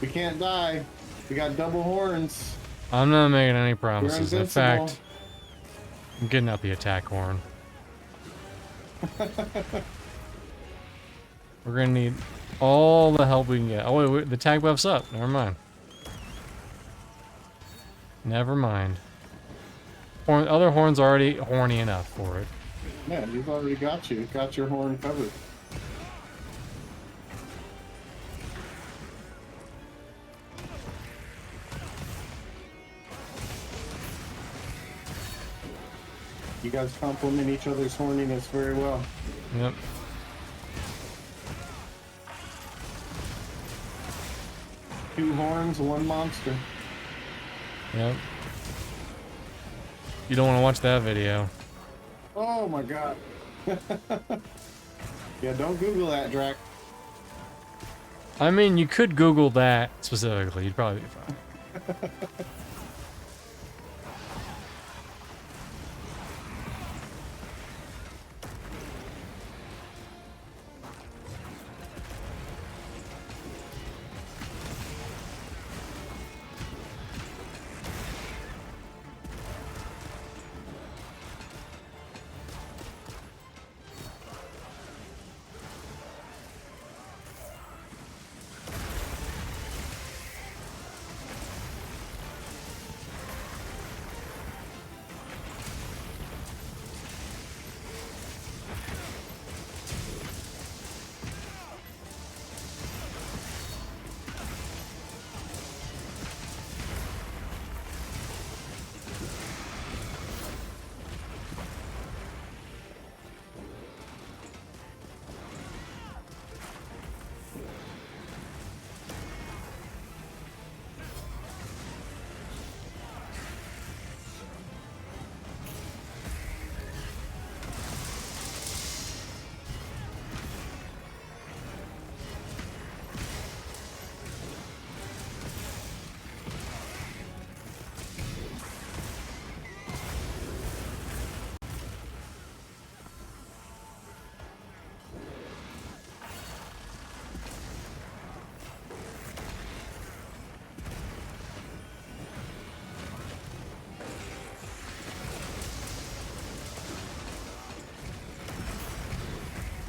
We can't die. We got double horns. I'm not making any You're promises. In invincible. fact, I'm getting out the attack horn. We're gonna need all the help we can get. Oh wait, the tag buff's up. Never mind. Never mind. Other horn's already horny enough for it. Yeah, you've already got you. Got your horn covered. You guys complement each other's horniness very well. Yep. Two horns, one monster. Yep. You don't want to watch that video. Oh my god. Yeah, don't Google that, Drac. I mean, you could Google that specifically. You'd probably be fine.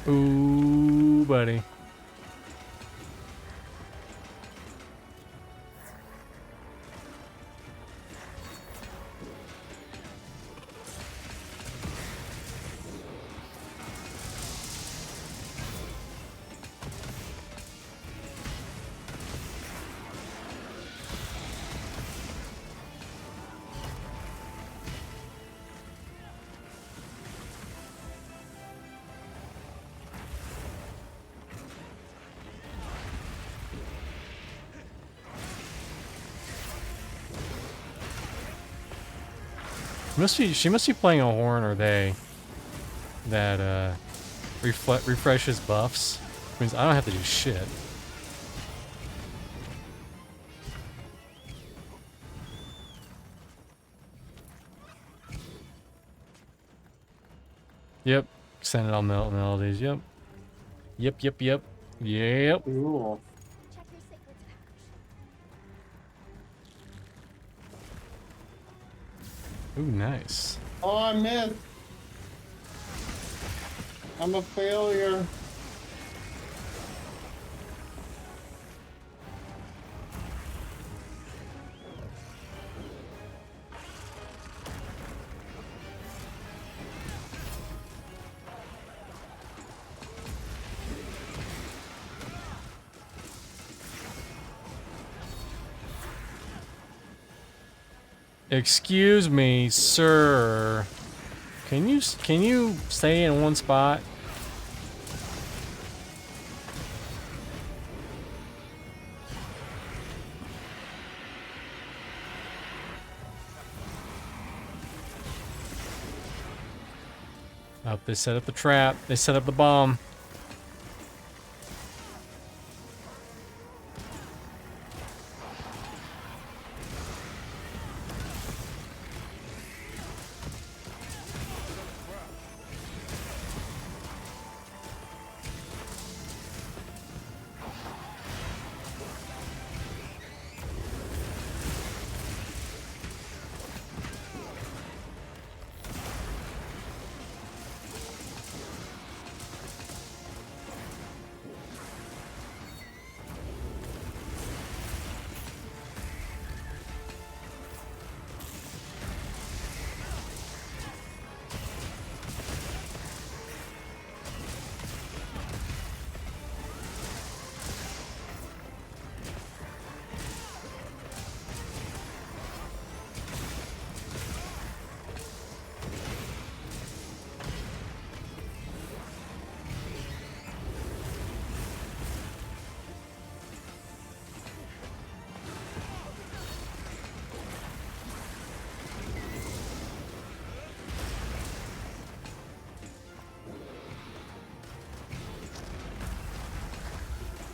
Ooh, buddy. She must be playing a horn, or they, that refreshes buffs. Means I don't have to do shit. Yep. Send it all melodies. Yep. Yep. Cool. Check your sacred pouch. Ooh, nice. Oh, I missed. I'm a failure. Excuse me, sir. Can you stay in one spot? Oh, they set up the trap. They set up the bomb.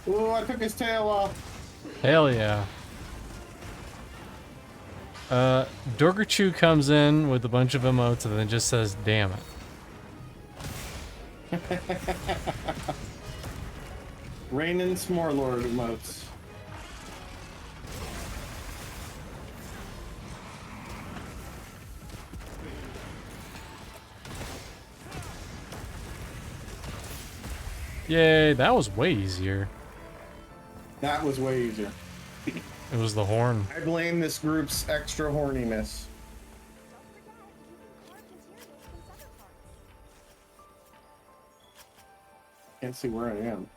Ooh, I took his tail off. Hell yeah. Dorgachu comes in with a bunch of emotes and then just says, damn it. Rain and S'more Lord emotes. Yay, that was way easier. That was way easier. It was the horn. I blame this group's extra horniness. Don't forget, you can use more materials from other parts. Can't see where I am.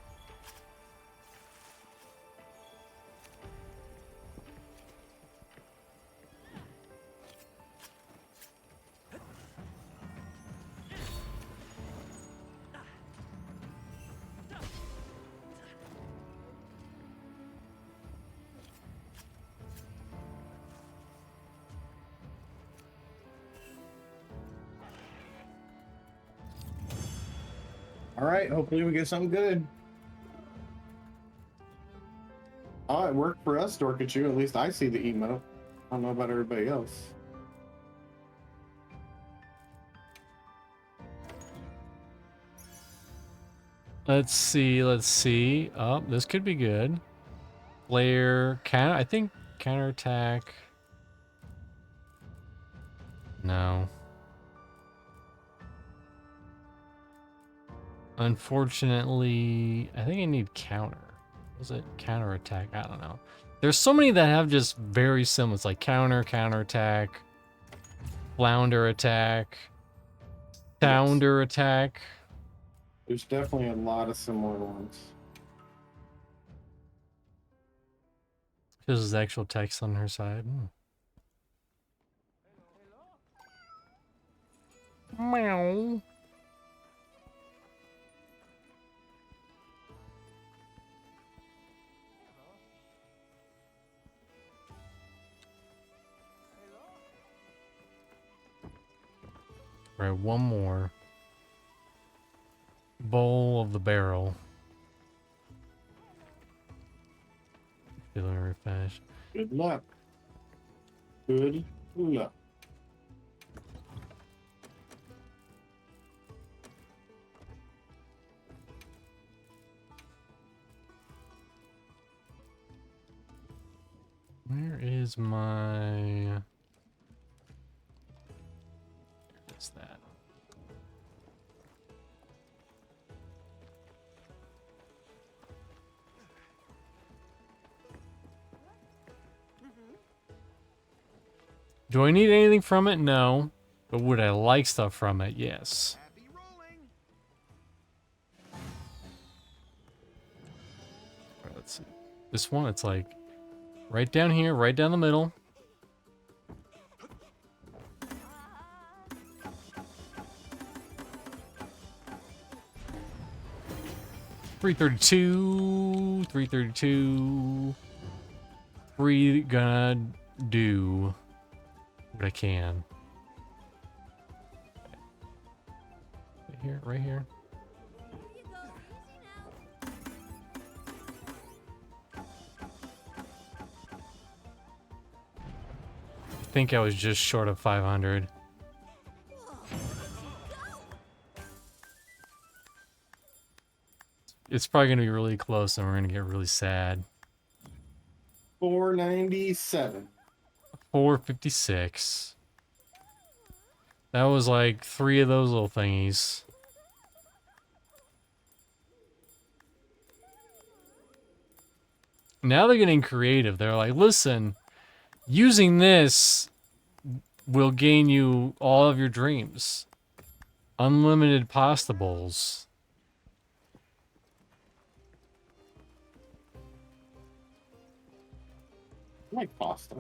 All right, hopefully we get something good. Oh, it worked for us, Dorkachu. At least I see the emote. I don't know about everybody else. Let's see. Oh, this could be good. Flare, counter, I think counterattack. No. Unfortunately, I think I need counter. Was it counterattack? I don't know. There's so many that have just very similar. It's like counterattack, flounder attack, sounder attack. There's definitely a lot of similar ones. This is actual text on her side. Meow. Right, one more. bowl of the barrel. Feeling refresh. Good luck. Good luck. Where is my... What's that? Do I need anything from it? No. But would I like stuff from it? Yes. Happy rolling. Alright, let's see. This one, it's like right down here, right down the middle. $332. $332. Free gonna do what I can. Right here, right here. Here you go. Easy now. I think I was just short of 500. It's probably gonna be really close and we're gonna get really sad. 497. 456. That was like 3 of those little thingies. Now they're getting creative. They're like, listen, using this will gain you all of your dreams. Unlimited pasta bowls. I like pasta.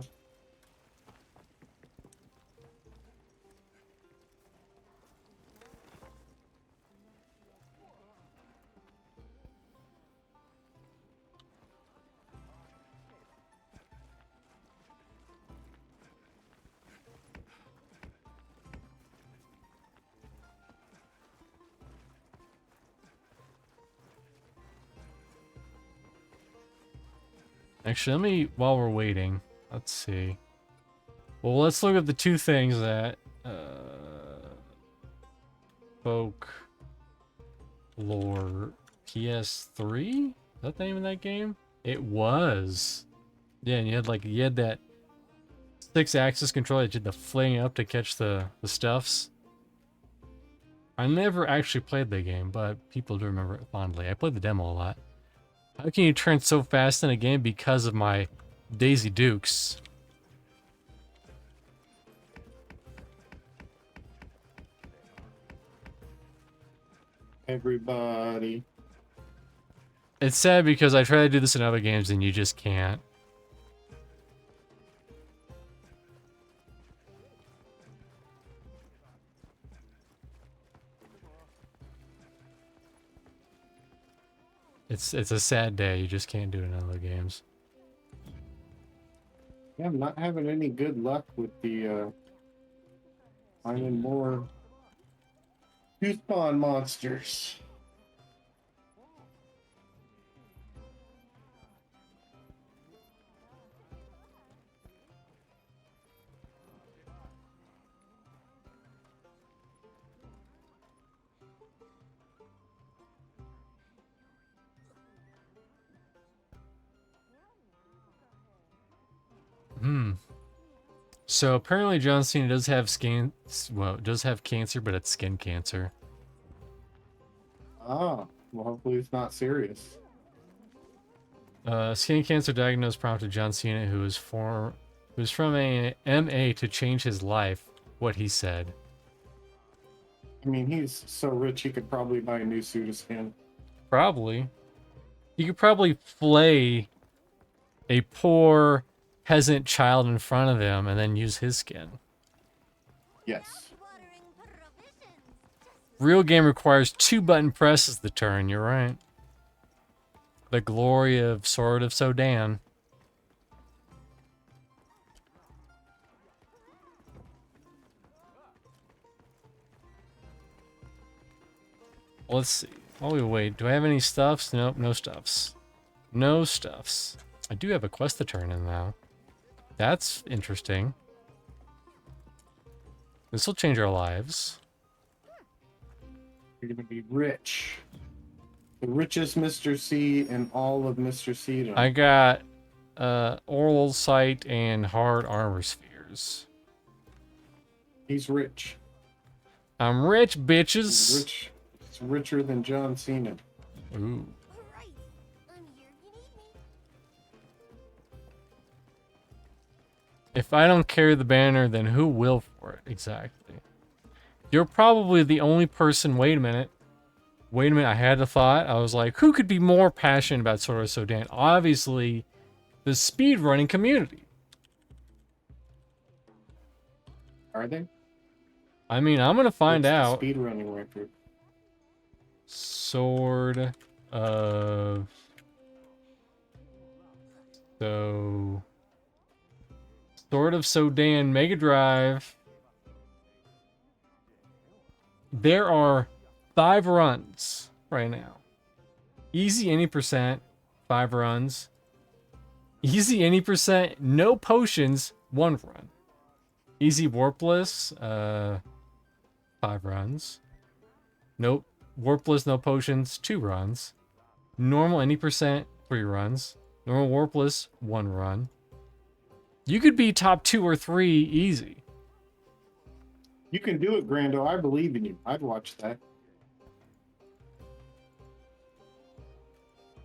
Actually, let me, while we're waiting, let's see. Well, let's look at the 2 things that, folk lore PS3? Is that the name of that game? It was. Yeah, and you had that 6-axis controller that did the fling up to catch the stuffs. I never actually played the game, but people do remember it fondly. I played the demo a lot. How can you turn so fast in a game because of my Daisy Dukes? Everybody. It's sad because I try to do this in other games and you just can't. It's a sad day. You just can't do it in other games. Yeah, I'm not having any good luck with the finding more two spawn monsters. So apparently John Cena does have does have cancer, but it's skin cancer. Ah, well, hopefully it's not serious. Skin cancer diagnosis prompted John Cena, who's from a MA, to change his life. What he said. I mean, he's so rich he could probably buy a new suit of skin. Probably. You could probably flay a poor peasant child in front of him and then use his skin. Yes. Watering provisions. Real game requires 2 button presses to turn, you're right. The glory of Sword of Sodan. Let's see. While we wait, do I have any stuffs? Nope, no stuffs. No stuffs. I do have a quest to turn in now. That's interesting. This will change our lives. You're gonna be rich. The richest Mr. C in all of Mr. C. I got oral sight and hard armor spheres. He's rich. I'm rich, He's bitches. rich. He's richer than John Cena. Ooh. Right. I'm here if you need me. If I don't carry the banner, then who will for it? Exactly. You're probably the only person. Wait a minute. Wait a minute. I had a thought. I was like, who could be more passionate about Sword of Sodan? Obviously, the speedrunning community. Are they? I mean, I'm gonna find out. Speed running record. Sword of Sodan Mega Drive. There are 5 runs right now. Easy any percent, 5 runs. Easy any percent, no potions, 1 run. Easy warpless, 5 runs. Nope. Warpless, no potions, 2 runs. Normal any percent, 3 runs. Normal warpless, 1 run. You could be top 2 or 3 easy. You can do it, Grando. I believe in you. I'd watch that.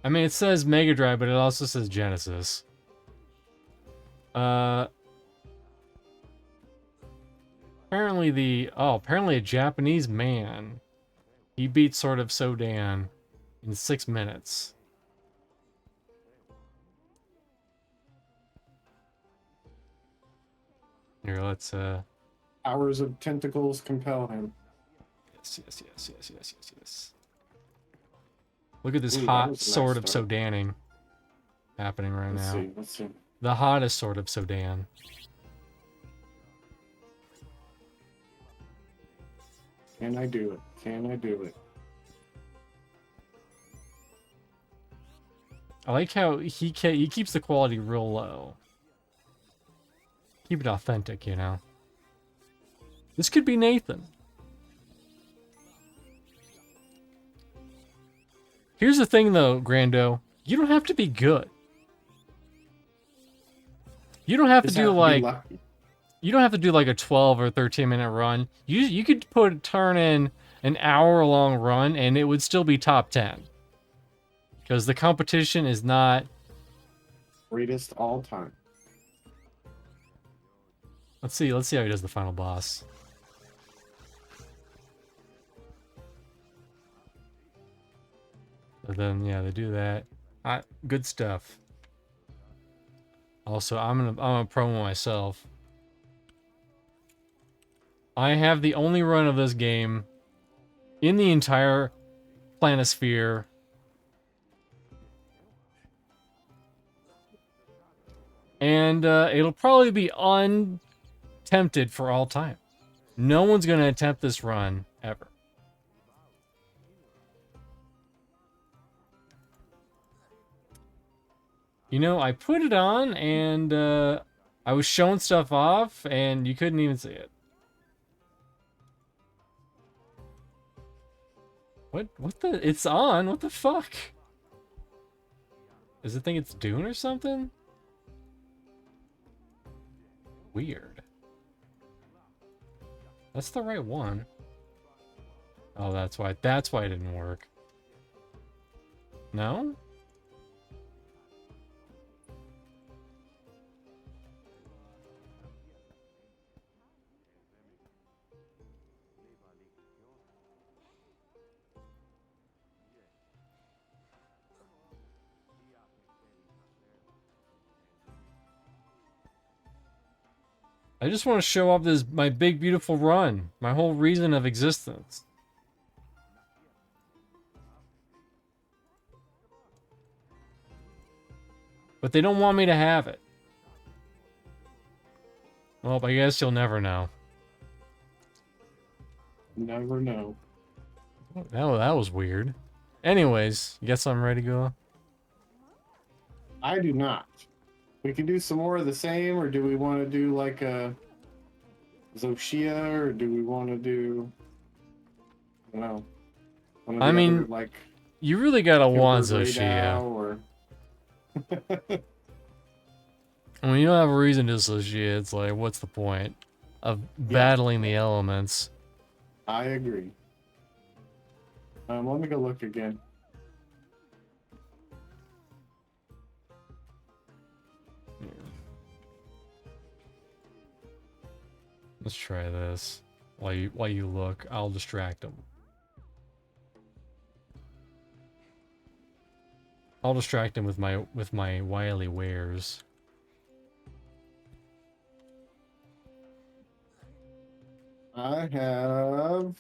I mean, it says Mega Drive, but it also says Genesis. Apparently apparently a Japanese man. He beat Sword of Sodan in 6 minutes. Here, let's Hours of tentacles compel him. Yes. Look at this Ooh, that hot was a nice Sword of start. Sodaning happening right now. Let's see. The hottest Sword of Sodan. Can I do it? Can I do it? I like how he keeps the quality real low. Keep it authentic, you know. This could be Nathan. Here's the thing though, Grando. You don't have to be good. You don't have to Just do have to be like lucky. you don't have to do like a 12 or 13-minute run. You could turn in an hour-long run and it would still be top 10. Because the competition is not. Greatest all time. Let's see how he does the final boss. But then yeah, they do that. Good stuff. Also, I'm gonna promo myself. I have the only run of this game in the entire planisphere. And it'll probably be untempted for all time. No one's gonna attempt this run ever. You know, I put it on and I was showing stuff off and you couldn't even see it. What the? It's on. What the fuck? Does it think it's Dune or something? Weird. That's the right one. Oh, that's why it didn't work. No? I just want to show off my big beautiful run, my whole reason of existence. But they don't want me to have it. Well, I guess you'll never know. Never know. That was weird. Anyways, you got something ready, Gula? I do not. We can do some more of the same, or do we want to do like a Zoshia, or do we want to do, I don't know, one of I the mean, other, like, you really gotta want Timbered Zoshia. Raydao, or When you don't have a reason to Zoshia, it's like, what's the point of battling the elements? I agree. Let me go look again. Let's try this. While you look, I'll distract them. I'll distract him with my wily wares. I have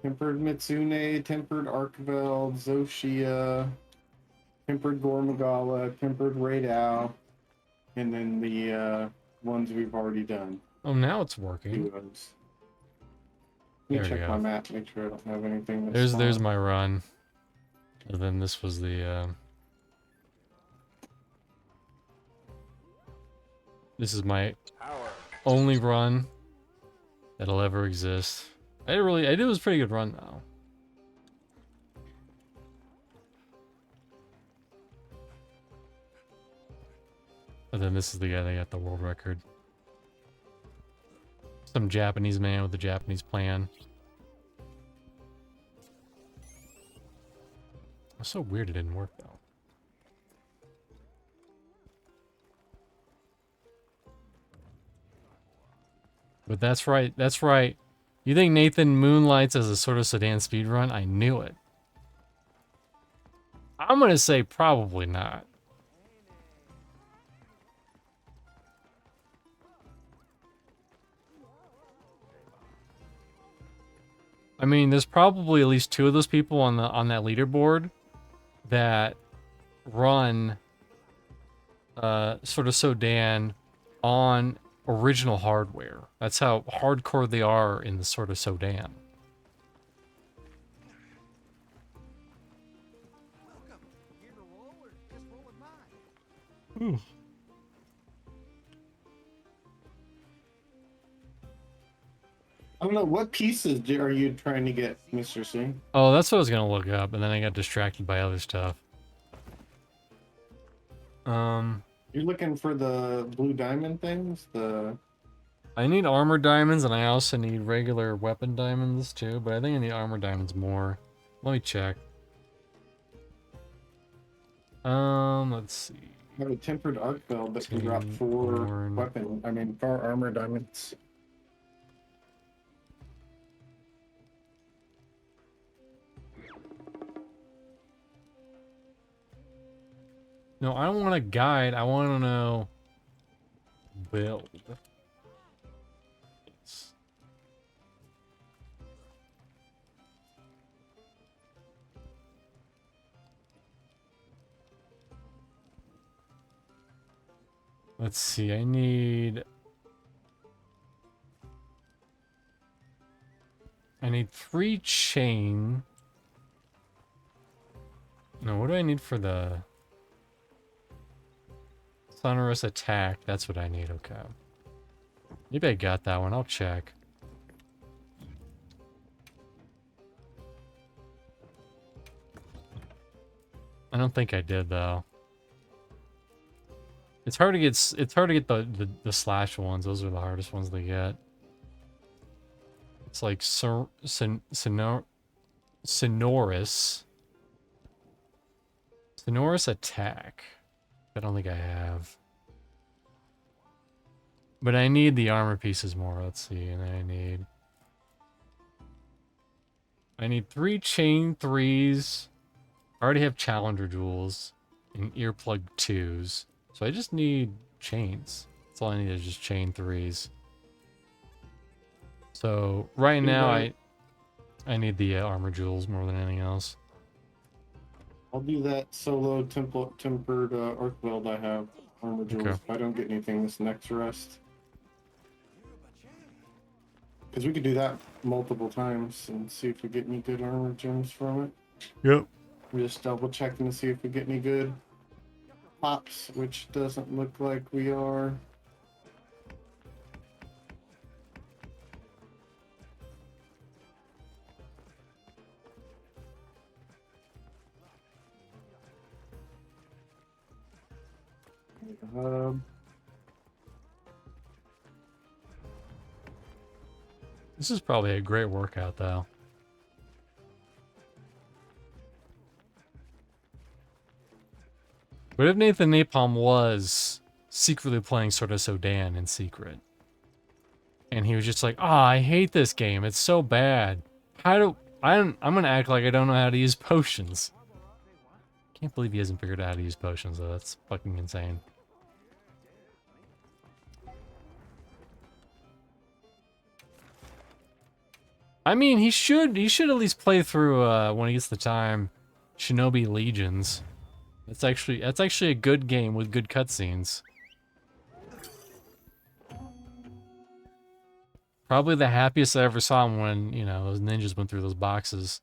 Tempered Mitsune, Tempered Archveld, Zoshia, Tempered Gormagala, Tempered Raydao, and then the ones we've already done. Oh, now it's working. Duos. Let There me we check go. my map, make sure I don't have anything that's There's spawned. my run. And then this was the this is my only run that'll ever exist. I did was a pretty good run though. And then this is the guy that got the world record. Some Japanese man with a Japanese plan. It's so weird it didn't work though. But that's right, that's right. You think Nathan moonlights as a sort of sedan speedrun? I knew it. I'm gonna say probably not. I mean, there's probably at least 2 of those people on that leaderboard that run sort of Sodan on original hardware. That's how hardcore they are in the sort of Sodan. Welcome. Here to roll or just roll with mine? I don't know, what pieces are you trying to get, Mr. C? Oh, that's what I was gonna look up, and then I got distracted by other stuff. You're looking for the blue diamond things? I need armor diamonds, and I also need regular weapon diamonds too, but I think I need armor diamonds more. Let me check. Let's see. I have a tempered arc belt that can drop Tin, 4 horn. 4 armor diamonds. No, I don't want a guide. I want to know build. Yes. Let's see. I need 3 chain. No, what do I need for the sonorous attack? That's what I need. Okay. Maybe I got that one. I'll check. I don't think I did though. It's hard to get the slash ones. Those are the hardest ones to get. It's like sonorous attack. I don't think I have. But I need the armor pieces more. Let's see. And then I need 3 chain 3s. I already have challenger jewels and earplug 2s. So I just need chains. That's all I need is just chain 3s. So right now I need the armor jewels more than anything else. I'll do that solo tempered arc belt I have. Armor jewels. Okay. If I don't get anything this next rest. Because we could do that multiple times and see if we get any good armor gems from it. Yep. We're just double checking to see if we get any good pops, which doesn't look like we are. This is probably a great workout, though. What if Nathan Napalm was secretly playing Sword of Sodan in secret? And he was just like, "Ah, I hate this game. It's so bad. I'm gonna act like I don't know how to use potions." Can't believe he hasn't figured out how to use potions, though. That's fucking insane. I mean, he should at least play through when he gets the time, Shinobi Legions. That's actually a good game with good cutscenes. Probably the happiest I ever saw him when, you know, those ninjas went through those boxes.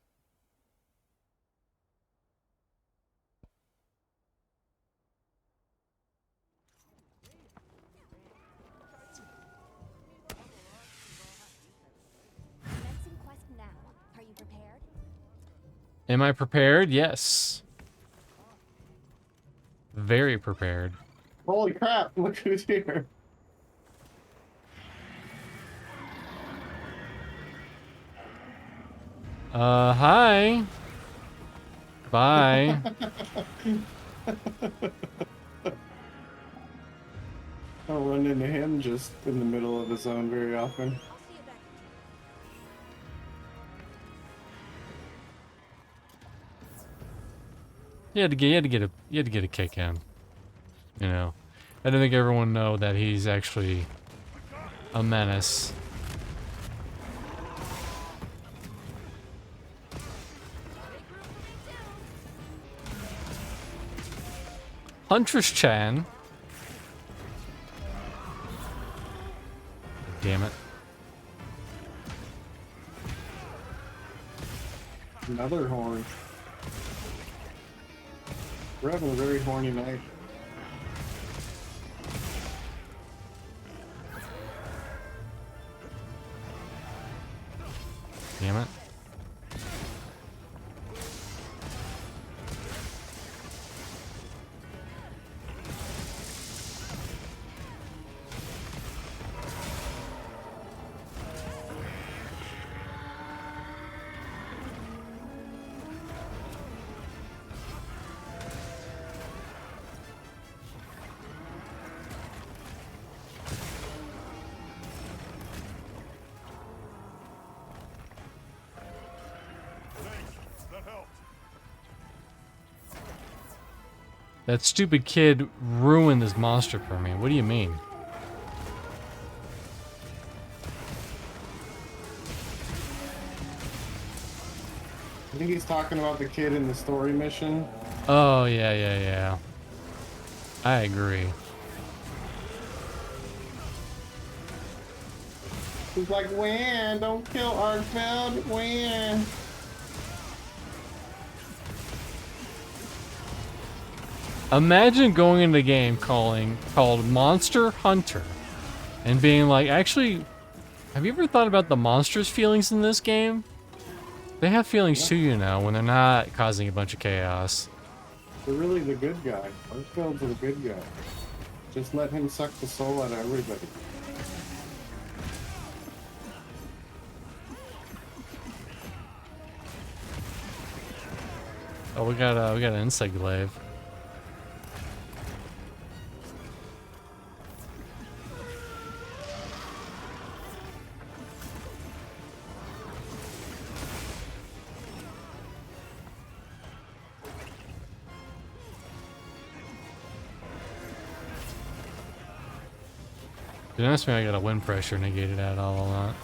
Commencing quest now. Are you prepared? Am I prepared? Yes. Very prepared. Holy crap, look who's here. Hi. Bye. I'll run into him just in the middle of the zone very often. I'll see you back. You had to get a kick in. You know. I don't think everyone know that he's actually a menace. Huntress Chan. Damn it. Another horn. We're having a very horny night. Damn it. That stupid kid ruined this monster for me. What do you mean? I think he's talking about the kid in the story mission. Oh, yeah. I agree. He's like, when? Don't kill Arkfeld, when? Imagine going into a game called Monster Hunter and being like, actually, have you ever thought about the monsters' feelings in this game? They have feelings too, you know, when they're not causing a bunch of chaos. They're really the good guy. Arkfeld's the good guy. Just let him suck the soul out of everybody. Oh, we got an insect glaive. To be honest with me, I got a wind pressure negated out all of that.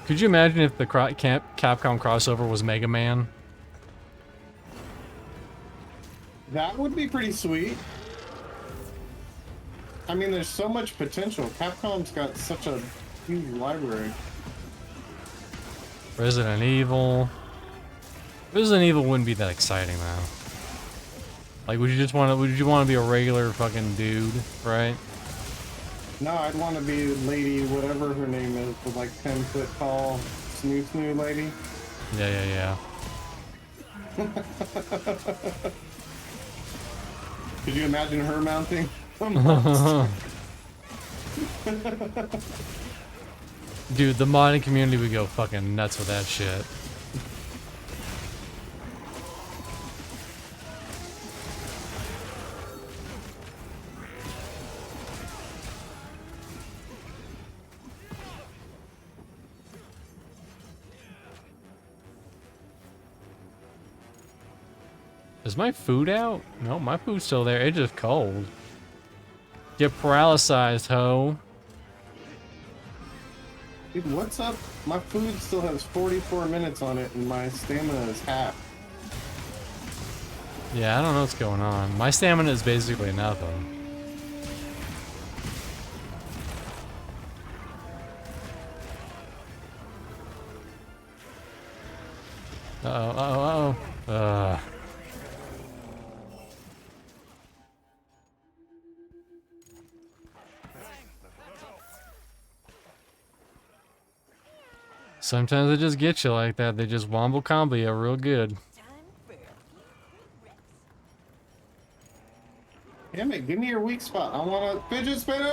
Could you imagine if the Capcom crossover was Mega Man? That would be pretty sweet. I mean, there's so much potential. Capcom's got such a huge library. Resident Evil. Resident Evil wouldn't be that exciting though. Like, would you want to be a regular fucking dude, right? No, I'd want to be lady, whatever her name is, the like 10-foot tall snoo lady. Yeah. Could you imagine her mounting? Dude, the modding community would go fucking nuts with that shit. Is my food out? No, my food's still there. It's just cold. Get paralyzed, ho. Dude, what's up? My food still has 44 minutes on it and my stamina is half. Yeah, I don't know what's going on. My stamina is basically nothing. Uh-oh. Sometimes they just get you like that. They just wombo combo you real good. Damn it, give me your weak spot. I want a fidget spinner!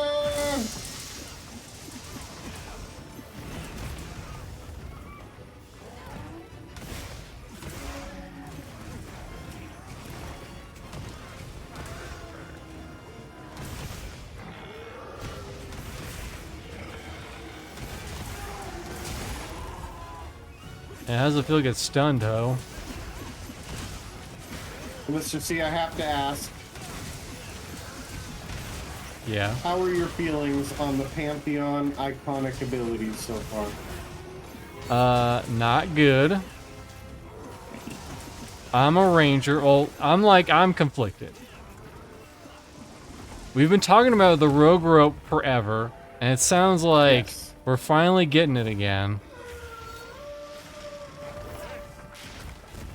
And how does it feel to get stunned, ho? Mr. C, I have to ask, Yeah. how are your feelings on the Pantheon iconic abilities so far? Not good. I'm a ranger. Well, I'm conflicted. We've been talking about the rogue rope forever, and it sounds like Yes. we're finally getting it again.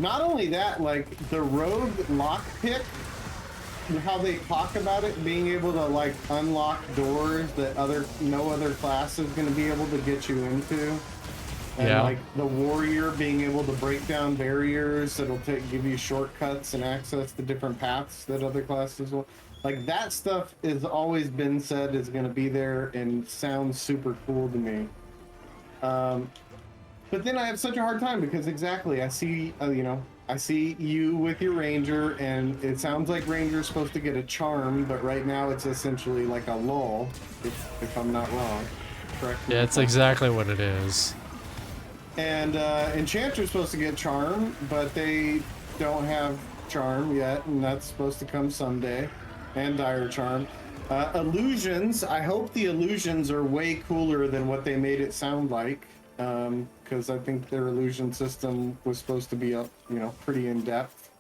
Not only that, like the rogue lockpick, how they talk about it being able to like unlock doors that no other class is going to be able to get you into, and Yeah. like the warrior being able to break down barriers that'll give you shortcuts and access to different paths that other classes will. Like that stuff has always been said is going to be there and sounds super cool to me. But then I have such a hard time because exactly I see I see you with your ranger and it sounds like ranger's supposed to get a charm, but right now it's essentially like a lull, if I'm not wrong. Correct me Yeah, if it's I'm- exactly what it is. And enchanter's supposed to get charm, but they don't have charm yet, and that's supposed to come someday. And dire charm. Illusions, I hope the illusions are way cooler than what they made it sound like. Because I think their illusion system was supposed to be up, pretty in depth.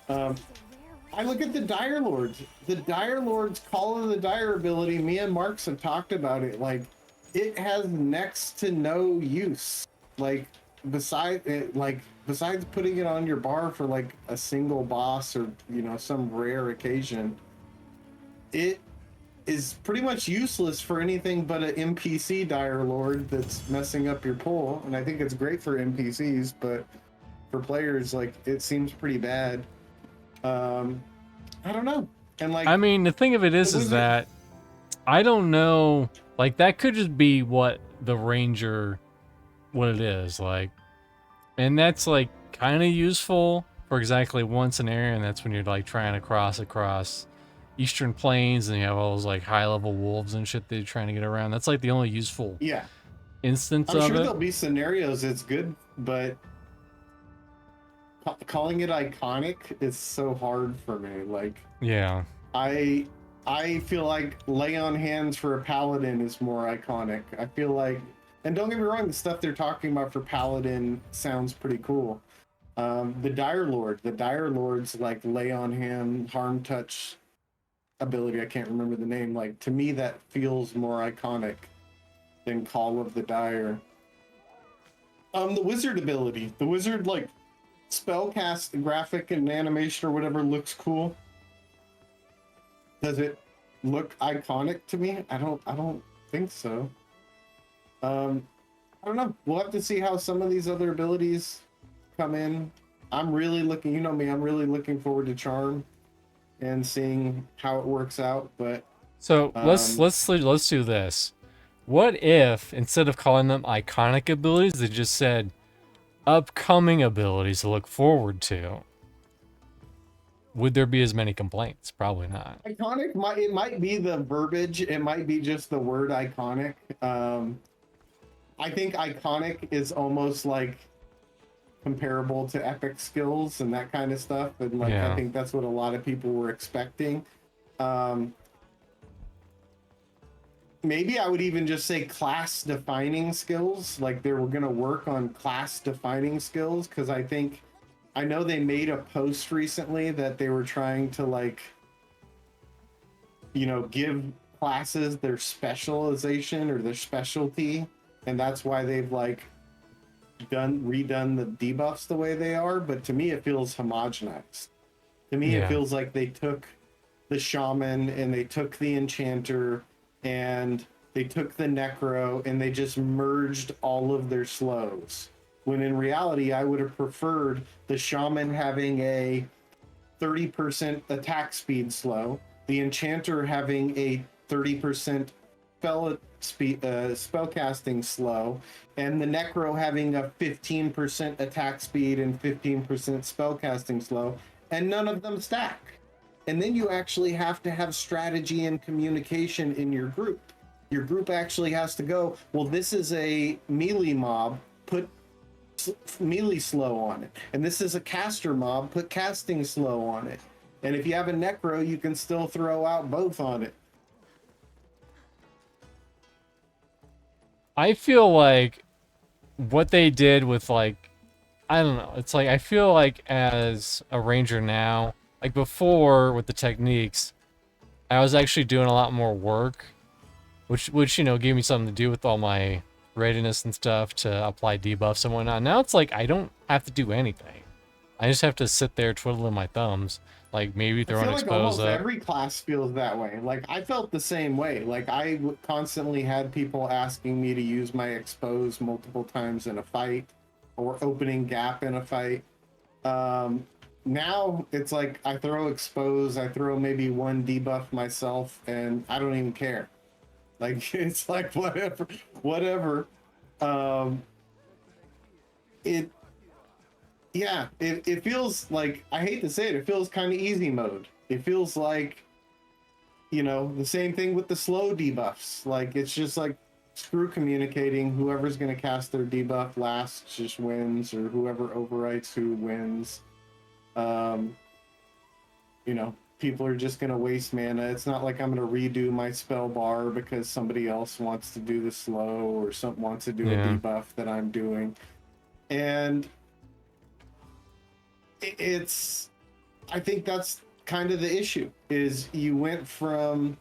I look at the Dire Lords. The Dire Lords Call of the Dire ability, me and Marks have talked about it. Like, it has next to no use. Like, besides putting it on your bar for like a single boss or, some rare occasion, it is pretty much useless for anything but an NPC Dire Lord that's messing up your pull. And I think it's great for NPCs, but for players, like, it seems pretty bad. I don't know. And like, I mean, the thing of it is that I don't know. Like, that could just be what the ranger, what it is like, and that's like kind of useful for exactly one scenario, and that's when you're like trying to cross across Eastern Plains, and you have all those like high-level wolves and shit that you're trying to get around. That's like the only useful instance I'm of sure it. there'll be scenarios it's good, but calling it iconic is so hard for me. Like, Yeah. I feel like lay on hands for a paladin is more iconic. I feel like, And don't get me wrong, the stuff they're talking about for Paladin sounds pretty cool. The Dire Lord's like lay on hand, harm touch ability, I can't remember the name. Like, to me, that feels more iconic than Call of the Dire. The Wizard ability. The Wizard, like, spellcast graphic and animation or whatever looks cool. Does it look iconic to me? I don't think so. I don't know. We'll have to see how some of these other abilities come in. I'm really looking, you know me, I'm really looking forward to Charm and seeing how it works out. But So let's do this. What if instead of calling them iconic abilities, they just said upcoming abilities to look forward to? Would there be as many complaints? Probably not. iconic it might be the verbiage. It might be just the word iconic. I think iconic is almost like comparable to epic skills and that kind of stuff, and like Yeah. I think that's what a lot of people were expecting. Maybe I would even just say class defining skills, like they were going to work on class defining skills, because I know they made a post recently that they were trying to, like, you know, give classes their specialization or their specialty, and that's why they've like redone the debuffs the way they are. But to me, it feels homogenized. To me, Yeah. it feels like they took the shaman and they took the enchanter and they took the necro and they just merged all of their slows. When in reality, I would have preferred the shaman having a 30% attack speed slow, the enchanter having a 30% spellcasting slow, and the necro having a 15% attack speed and 15% spellcasting slow, and none of them stack. And then you actually have to have strategy and communication in your group. Your group actually has to go, well, this is a melee mob, put melee slow on it. And this is a caster mob, put casting slow on it. And if you have a necro, you can still throw out both on it. I feel like what they did with, like, I don't know. It's like, I feel like as a ranger now, like before with the techniques, I was actually doing a lot more work, which you know, gave me something to do with all my readiness and stuff to apply debuffs and whatnot. Now it's like I don't have to do anything. I just have to sit there twiddling my thumbs, like maybe I throwing feel like expose almost up. every class feels that way. Like, I felt the same way. Like, I constantly had people asking me to use my expose multiple times in a fight or opening gap in a fight. Now it's like I throw expose, I throw maybe one debuff myself, and I don't even care. Like, it's like whatever. It feels like, I hate to say it feels kind of easy mode. It feels like, you know, the same thing with the slow debuffs. Like, it's just like, screw communicating. Whoever's going to cast their debuff last just wins, or whoever overwrites who wins. You know, people are just going to waste mana. It's not like I'm going to redo my spell bar because somebody else wants to do the slow, or something wants to do a debuff that I'm doing. And I think that's kind of the issue, is you went from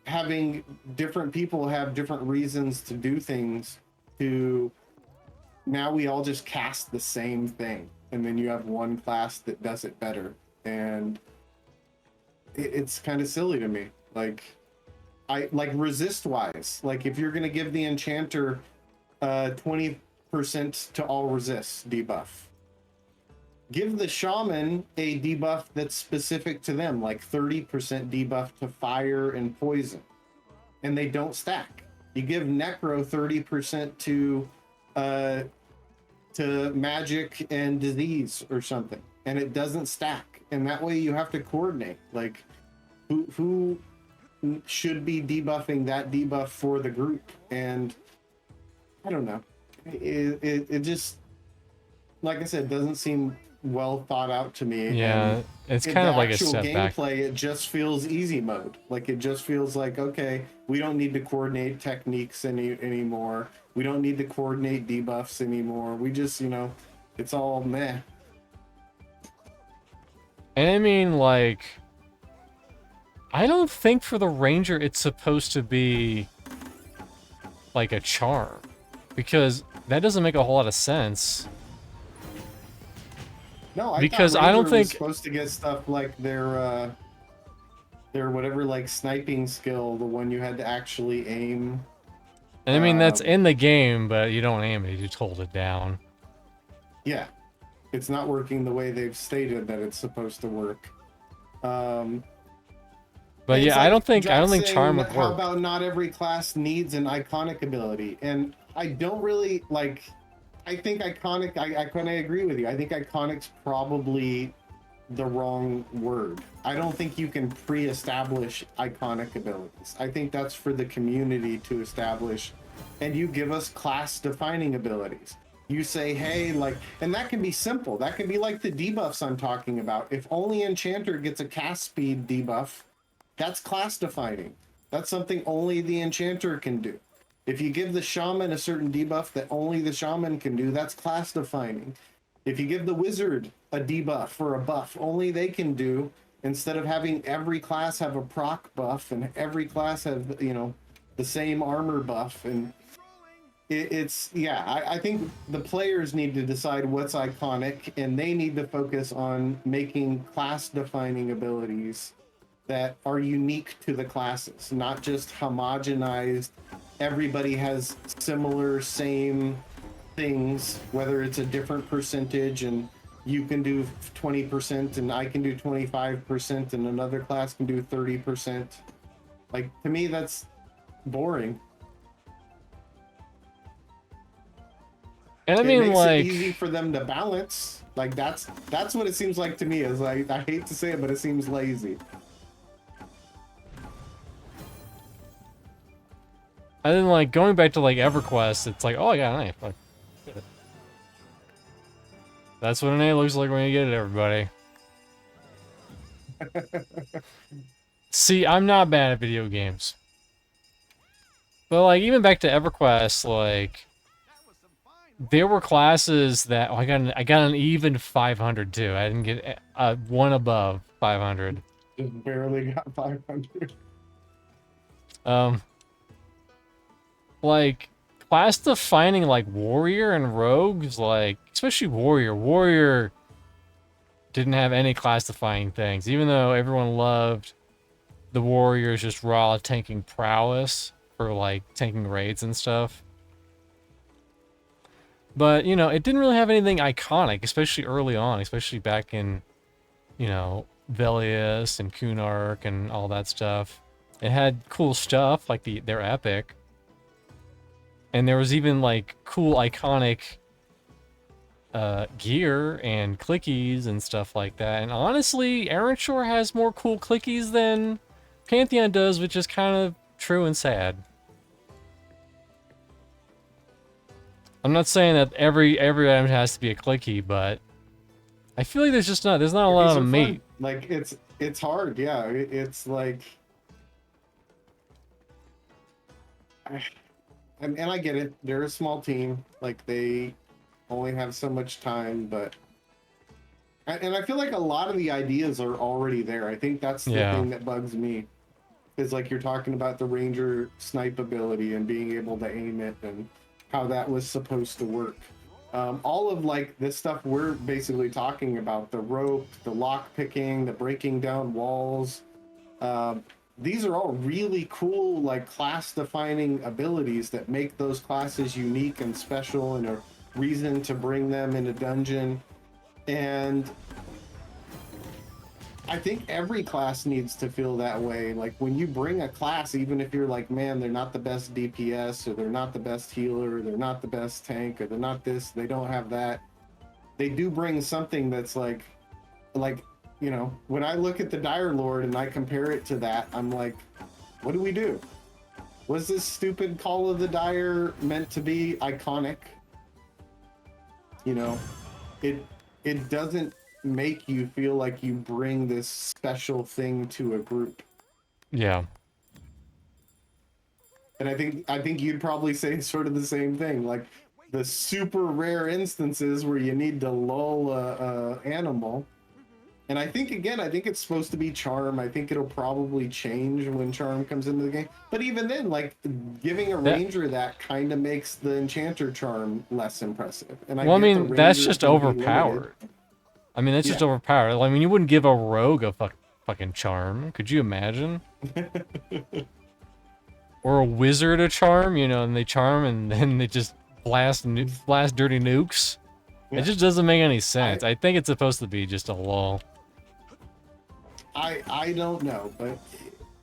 having different people have different reasons to do things to now we all just cast the same thing, and then you have one class that does it better. And it's kind of silly to me. Like, I like resist wise, like if you're going to give the enchanter 20% to all resist debuff, give the shaman a debuff that's specific to them, like 30% debuff to fire and poison, and they don't stack. You give necro 30% to magic and disease or something, and it doesn't stack. And that way you have to coordinate, like who should be debuffing that debuff for the group. And I don't know, it just, like I said, doesn't seem well thought out to me. Yeah, And it's in kind the of like a actual step back. gameplay, it just feels easy mode. Like it just feels like, okay, we don't need to coordinate techniques anymore. We don't need to coordinate debuffs anymore. We just, you know, it's all meh. And I mean, like, I don't think for the ranger it's supposed to be like a charm, because that doesn't make a whole lot of sense. No, I Because thought I don't Ranger was think- supposed to get stuff like their whatever like sniping skill, the one you had to actually aim. And I mean, that's in the game, but you don't aim it, you just hold it down. Yeah, it's not working the way they've stated that it's supposed to work. But It's yeah, I like don't think Jack charm saying, would How work. about not every class needs an iconic ability? And I don't really like. I think iconic. I kind of agree with you. I think iconic's probably the wrong word. I don't think you can pre-establish iconic abilities. I think that's for the community to establish, and you give us class-defining abilities. You say, hey, like, and that can be simple. That can be like the debuffs I'm talking about. If only Enchanter gets a cast speed debuff, that's class defining. That's something only the Enchanter can do. If you give the Shaman a certain debuff that only the Shaman can do, that's class defining. If you give the Wizard a debuff or a buff only they can do, instead of having every class have a proc buff and every class have, you know, the same armor buff, and it's yeah, I think the players need to decide what's iconic, and they need to focus on making class defining abilities that are unique to the classes, not just homogenized. Everybody has similar, same things, whether it's a different percentage and you can do 20% and I can do 25% and another class can do 30%. Like, to me, that's boring. And I It mean, makes like, it easy for them to balance. Like, that's what it seems like to me. Is like, I hate to say it, but it seems lazy. and then like going back to like EverQuest, it's like, oh, I got an A. Fuck. Get it. That's what an A looks like when you get it, everybody. See, I'm not bad at video games. But like even back to EverQuest, like there were classes that I got an even 500 too. I didn't get one above 500. Just barely got 500. Like class defining like warrior and rogues, like especially warrior didn't have any class defining things, even though everyone loved the warriors just raw tanking prowess for like tanking raids and stuff. But you know, it didn't really have anything iconic, especially early on, especially back in, you know, Velius and Kunark and all that stuff. It had cool stuff like their epic. And there was even like cool iconic gear and clickies and stuff like that. And honestly, Shore has more cool clickies than Pantheon does, which is kind of true and sad. I'm not saying that every item has to be a clicky, but I feel like there's not a lot of meat. Like it's hard, yeah. It's like, and I get it. They're a small team. Like they only have so much time, but and I feel like a lot of the ideas are already there. I think that's the thing that bugs me. Is like you're talking about the Ranger snipe ability and being able to aim it and how that was supposed to work. All of like this stuff we're basically talking about, the rope, the lock picking, the breaking down walls, these are all really cool, like class defining abilities that make those classes unique and special and a reason to bring them in a dungeon. And I think every class needs to feel that way. Like when you bring a class, even if you're like, man, they're not the best DPS, or they're not the best healer, or they're not the best tank, or they're not this, they don't have that. They do bring something that's like, you know, when I look at the Dire Lord and I compare it to that, I'm like, what do we do? Was this stupid Call of the Dire meant to be iconic? You know, it doesn't make you feel like you bring this special thing to a group. Yeah. And I think you'd probably say sort of the same thing. Like the super rare instances where you need to lull a animal. And I think again, I think it's supposed to be charm. I think it'll probably change when charm comes into the game. But even then, like giving a ranger that kind of makes the enchanter charm less impressive. And Well, I get the mean, that's ranger just can be overpowered. limited. I mean, that's just Yeah. overpowered. I mean, you wouldn't give a rogue a fucking charm. Could you imagine? Or a wizard a charm, you know, and they charm and then they just blast dirty nukes. Yeah. It just doesn't make any sense. I think it's supposed to be just a lull. I don't know, but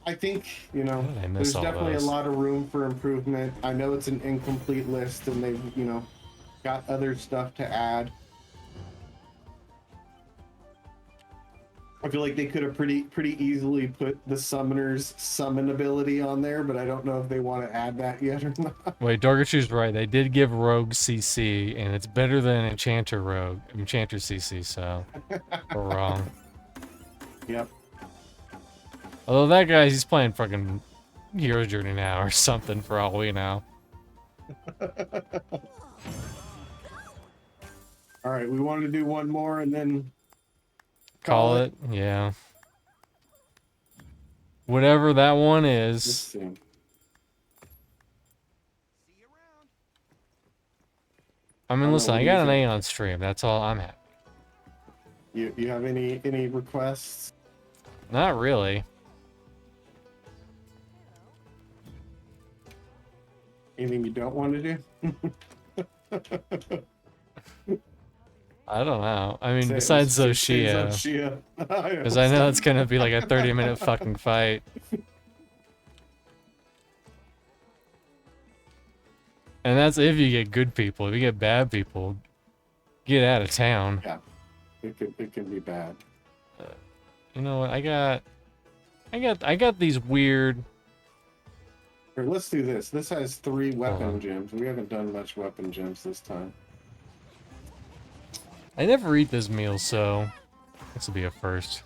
I think, you know, How did I miss there's all definitely those? a lot of room for improvement. I know it's an incomplete list and they've, you know, got other stuff to add. I feel like they could have pretty easily put the summoner's summon ability on there, but I don't know if they want to add that yet or not. Wait, Dargachu's right. They did give rogue CC, and it's better than enchanter CC, so we're wrong. Yep. Although that guy, he's playing fucking Hero's Journey now or something for all we know. All right, we wanted to do one more and then Call it? Yeah. Whatever that one let's is. see. See you around. I mean, know, listen, what I do you got an think? A on stream. That's all I'm happy. You have any requests? Not really. Anything you don't want to do? I don't know. I mean, Say- besides say Zoshia. Zoshia. Because I know it's gonna be like a 30-minute fucking fight. And that's if you get good people. If you get bad people, get out of town. Yeah, it can be bad. You know what? I got these weird. Here, let's do this. This has 3 on. weapon gems. We haven't done much weapon gems this time. I never eat this meal, so this will be a first.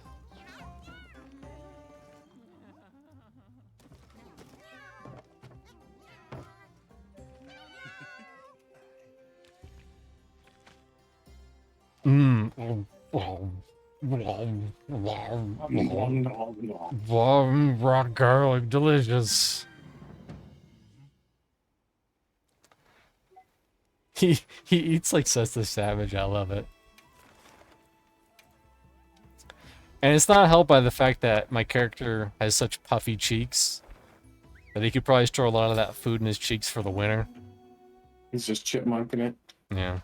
Mmm. Rock garlic, delicious. He eats like such the savage. I love it. And it's not helped by the fact that my character has such puffy cheeks that he could probably store a lot of that food in his cheeks for the winter. He's just chipmunking it. Yeah.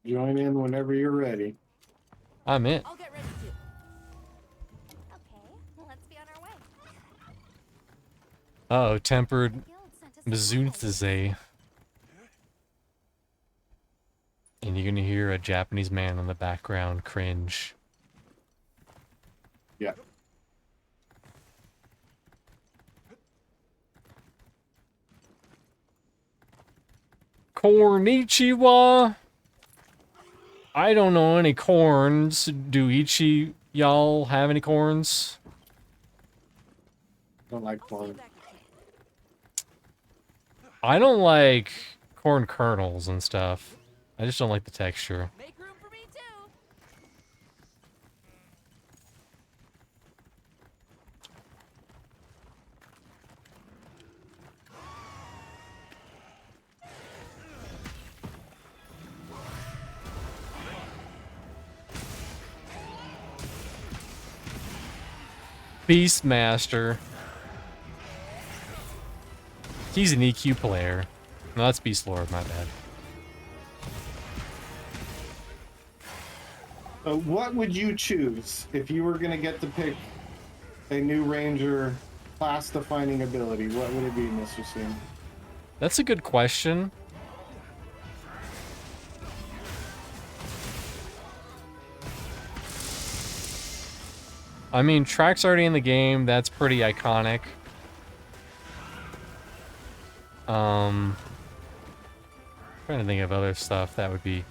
Join in whenever you're ready. I'm in. I'll get ready too. Okay, well, let's be on our way. Uh-oh, tempered The guild sent us a surprise. Mizunthase. And you're gonna hear a Japanese man in the background cringe. Yeah. Konnichiwa! I don't know any corns. Do Ichi y'all have any corns? Don't like I'll see you corn. back at camp. I don't like corn kernels and stuff. I just don't like the texture. Make room for me too. Beastmaster. He's an EQ player. No, that's Beast Lord, my bad. What would you choose if you were going to get to pick a new ranger class-defining ability? What would it be, Mr. Sim? That's a good question. I mean, Track's already in the game. That's pretty iconic. Trying to think of other stuff that would be.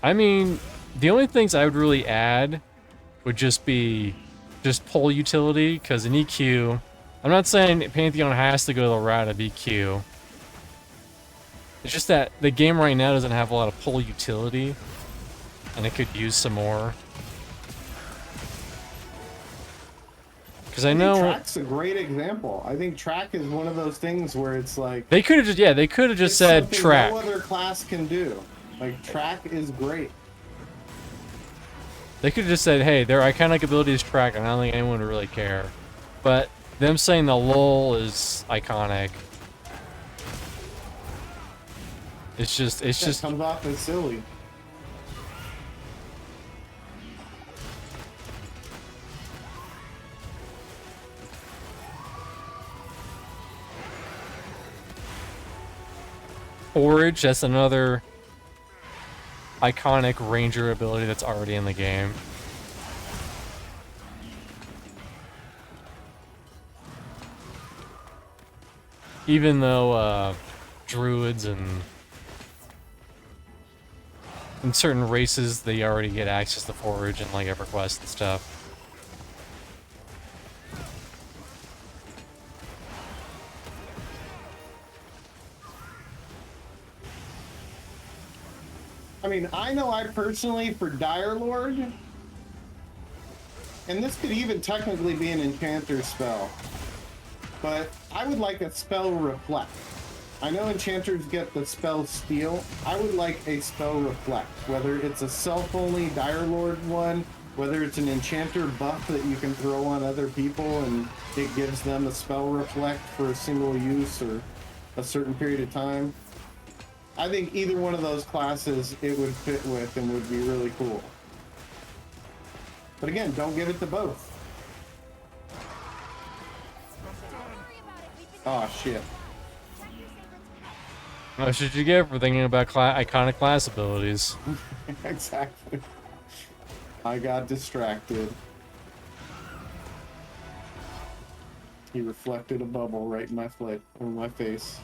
I mean, the only things I would really add would just be just pull utility, because in EQ, I'm not saying Pantheon has to go the route of EQ. It's just that the game right now doesn't have a lot of pull utility, and it could use some more. Because I know track's a great example. I think track is one of those things where it's like they could have just they could have just said something track. no other class can do. Like track is great. They could have just said, hey, their iconic ability is track, and I don't think anyone would really care. But them saying the lull is iconic. It's just It comes off as silly. Forage, that's another iconic ranger ability that's already in the game. Even though druids and in certain races they already get access to forage and like EverQuest and stuff. I mean, I know I personally, for Dire Lord, and this could even technically be an enchanter spell, but I would like a spell reflect. I know enchanters get the spell steal. I would like a spell reflect, whether it's a self-only Dire Lord one, whether it's an enchanter buff that you can throw on other people and it gives them a spell reflect for a single use or a certain period of time. I think either one of those classes it would fit with and would be really cool. But again, don't give it to both. Oh shit. What should you get for thinking about iconic class abilities? Exactly. I got distracted. He reflected a bubble right in my face.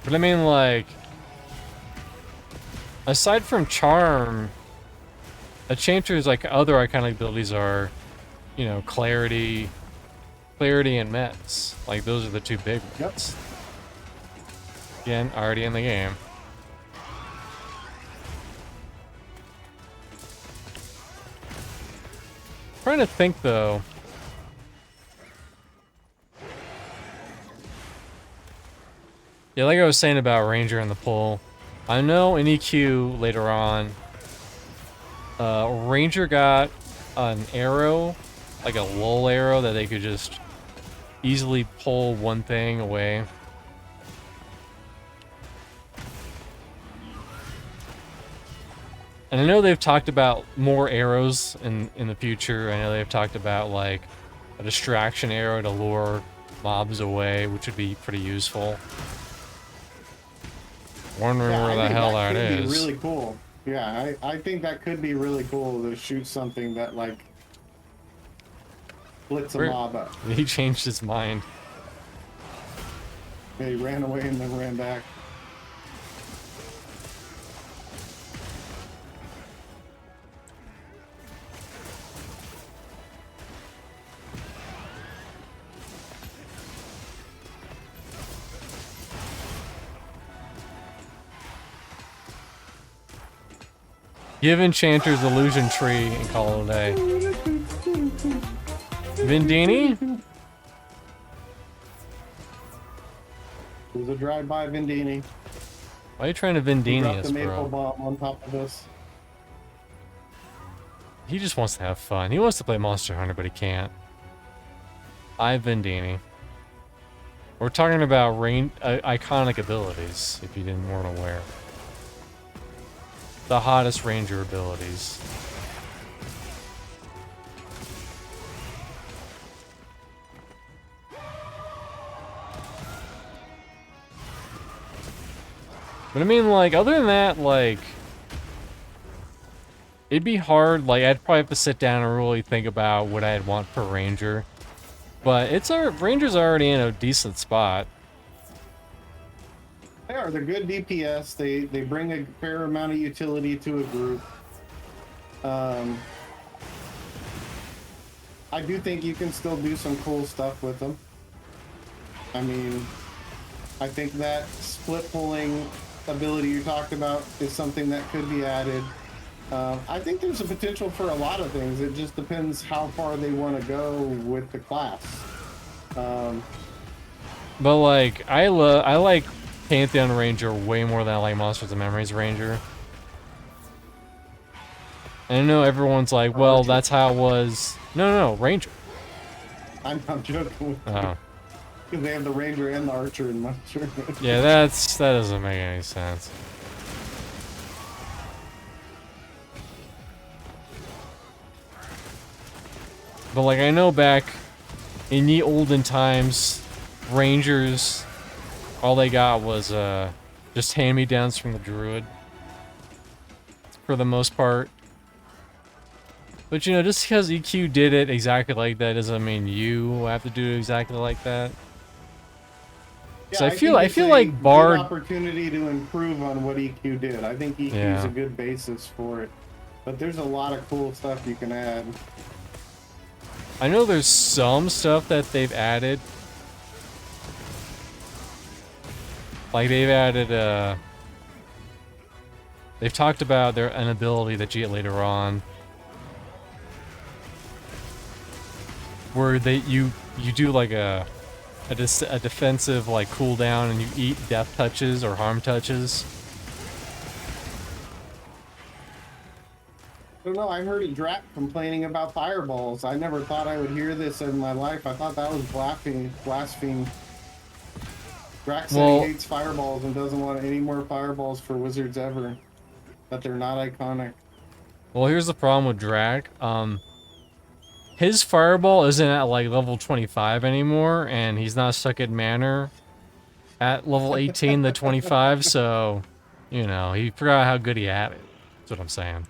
But I mean, like, aside from charm, enchanter's like other iconic abilities are, you know, clarity and mets. Like those are the two big ones. Again, already in the game. Trying to think though. Yeah, like I was saying about Ranger and the pull, I know in EQ later on, Ranger got an arrow, like a lull arrow that they could just easily pull one thing away. And I know they've talked about more arrows in the future. I know they've talked about like a distraction arrow to lure mobs away, which would be pretty useful. Wondering where the hell that is. Could be really cool. Yeah, I think that could be really cool to shoot something that like splits a mob up. He changed his mind. Yeah, he ran away and then ran back. Give enchanters illusion tree and call it a day. Vindini? There's a drive-by Vindini. Why are you trying to Vindini Drop us, the maple bro? bomb on top of this. He just wants to have fun. He wants to play Monster Hunter, but he can't. I Vindini. We're talking about iconic abilities, if you weren't aware. The hottest ranger abilities. But I mean, like, other than that, like, it'd be hard. Like, I'd probably have to sit down and really think about what I'd want per ranger. But ranger's already in a decent spot. They are. They're good DPS. They bring a fair amount of utility to a group. I do think you can still do some cool stuff with them. I mean, I think that split pulling ability you talked about is something that could be added. I think there's a potential for a lot of things. It just depends how far they want to go with the class. But like, I like Pantheon Ranger way more than I like Monsters and Memories Ranger. And I know everyone's like, well, Archer. that's how it was. No, Ranger. I'm joking with you. Oh. Because they have the Ranger and the Archer in Monster. Yeah, that doesn't make any sense. But like, I know back in the olden times, Rangers, all they got was just hand-me-downs from the Druid. For the most part. But you know, just because EQ did it exactly like that doesn't mean you have to do it exactly like that. Yeah, So I feel think it's like a good Bard opportunity to improve on what EQ did. I think EQ is Yeah. a good basis for it. But there's a lot of cool stuff you can add. I know there's some stuff that they've added. Like they've added they've talked about an ability that you get later on where you do like a defensive like cooldown and you eat death touches or harm touches. I don't know, I heard Drac complaining about fireballs. I never thought I would hear this in my life. I thought that was blaspheme. Drac said Well- he hates fireballs and doesn't want any more fireballs for wizards ever. That they're not iconic. Well, here's the problem with Drag. His fireball isn't at like level 25 anymore, and he's not stuck at Manor at level 18 to 25, so, you know, he forgot how good he had it. That's what I'm saying.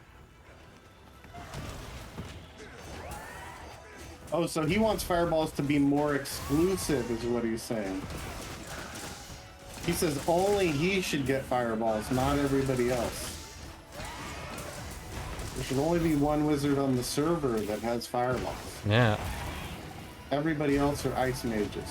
Oh, so he wants fireballs to be more exclusive, is what he's saying. He says only he should get fireballs, not everybody else. There should only be one wizard on the server that has fireballs. Yeah. Everybody else are ice mages.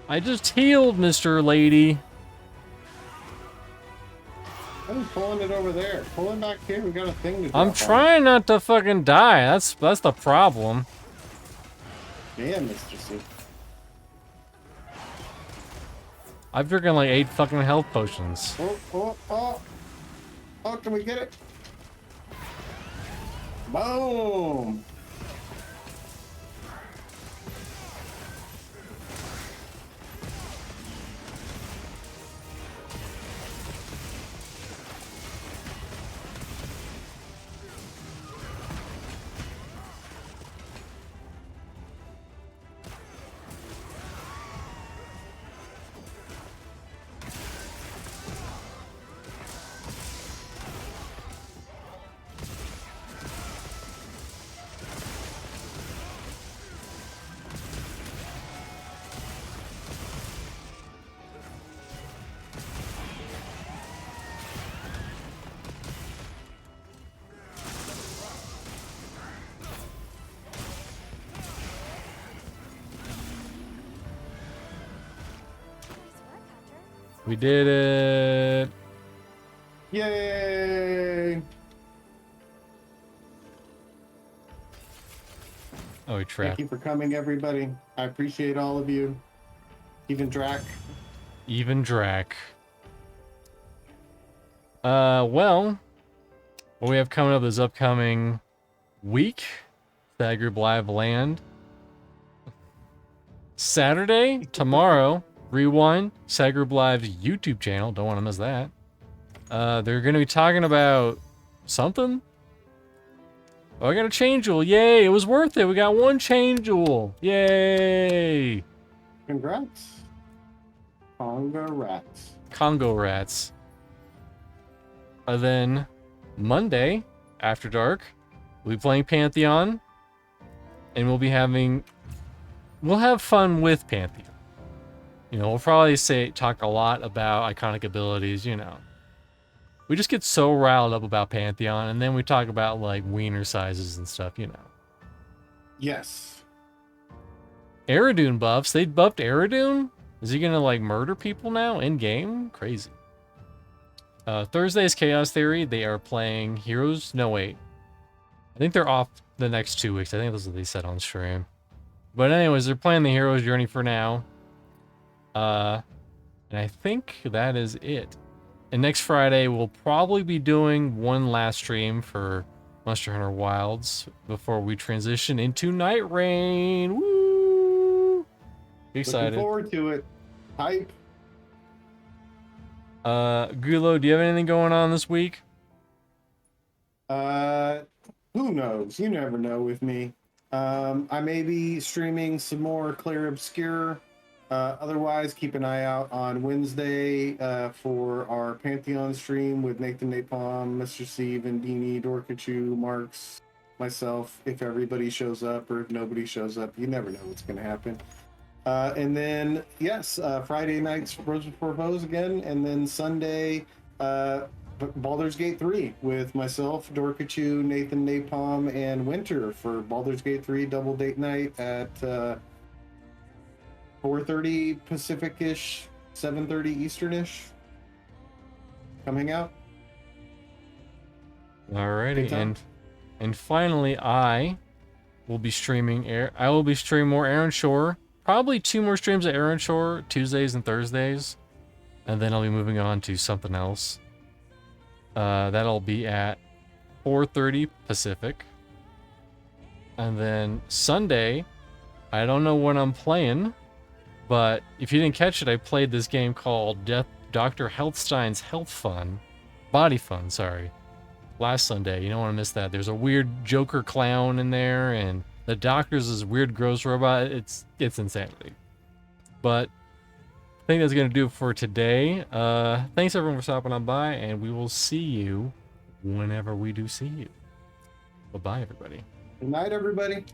I just healed, Mr. Lady. I'm pulling it over there. Pull it back here. We got a thing to do. I'm trying not to fucking die. That's the problem. Damn, Mr. C. I've drinking like 8 fucking health potions. Oh, can we get it? Boom! We did it. Yay! Oh, we Thank trapped. you for coming, everybody. I appreciate all of you. Even Drac. Even Drac. Well, what we have coming up this upcoming week. That group live land. Saturday, tomorrow, Rewind, Sad Group Live's YouTube channel. Don't want to miss that. They're going to be talking about something. Oh, I got a change jewel. Yay, it was worth it. We got one change jewel. Yay. Congrats. Congrats. Congo rats. And then Monday, after dark, we'll be playing Pantheon. And we'll have fun with Pantheon. You know, we'll probably talk a lot about iconic abilities, you know. We just get so riled up about Pantheon, and then we talk about, like, wiener sizes and stuff, you know. Yes. Aerodune buffs. They buffed Aerodune? Is he gonna, like, murder people now in-game? Crazy. Thursday's Chaos Theory. They are playing Heroes... No, wait. I think they're off the next 2 weeks. I think that's what they said on stream. But anyways, they're playing the Hero's Journey for now. And I think that is it. And next Friday, we'll probably be doing one last stream for Monster Hunter Wilds before we transition into Night Rain. Woo! Excited. Looking forward to it. Hype. Gulo, do you have anything going on this week? Who knows? You never know with me. I may be streaming some more Clear Obscure. Otherwise, keep an eye out on Wednesday for our Pantheon stream with Nathan Napalm, Mr. Steve, and Beanie, Dorkachu, Marks, myself. If everybody shows up or if nobody shows up, you never know what's going to happen. And then, yes, Friday nights Bros Before Foes again, and then Sunday, Baldur's Gate 3 with myself, Dorkachu, Nathan Napalm, and Winter for Baldur's Gate 3 double date night at 4:30 Pacific-ish, 7:30 Eastern-ish. Come hang out. Alrighty, and finally, I will be streaming more Aaron Shore. Probably 2 more streams of Aaron Shore, Tuesdays and Thursdays, and then I'll be moving on to something else. That'll be at 4:30 Pacific. And then Sunday, I don't know when I'm playing, but if you didn't catch it, I played this game called Dr. Healthstein's Body Fun, sorry. Last Sunday. You don't want to miss that. There's a weird Joker clown in there, and the doctor's this weird gross robot. It's insanity. But I think that's going to do it for today. Thanks everyone for stopping on by, and we will see you whenever we do see you. Bye-bye, everybody. Good night, everybody.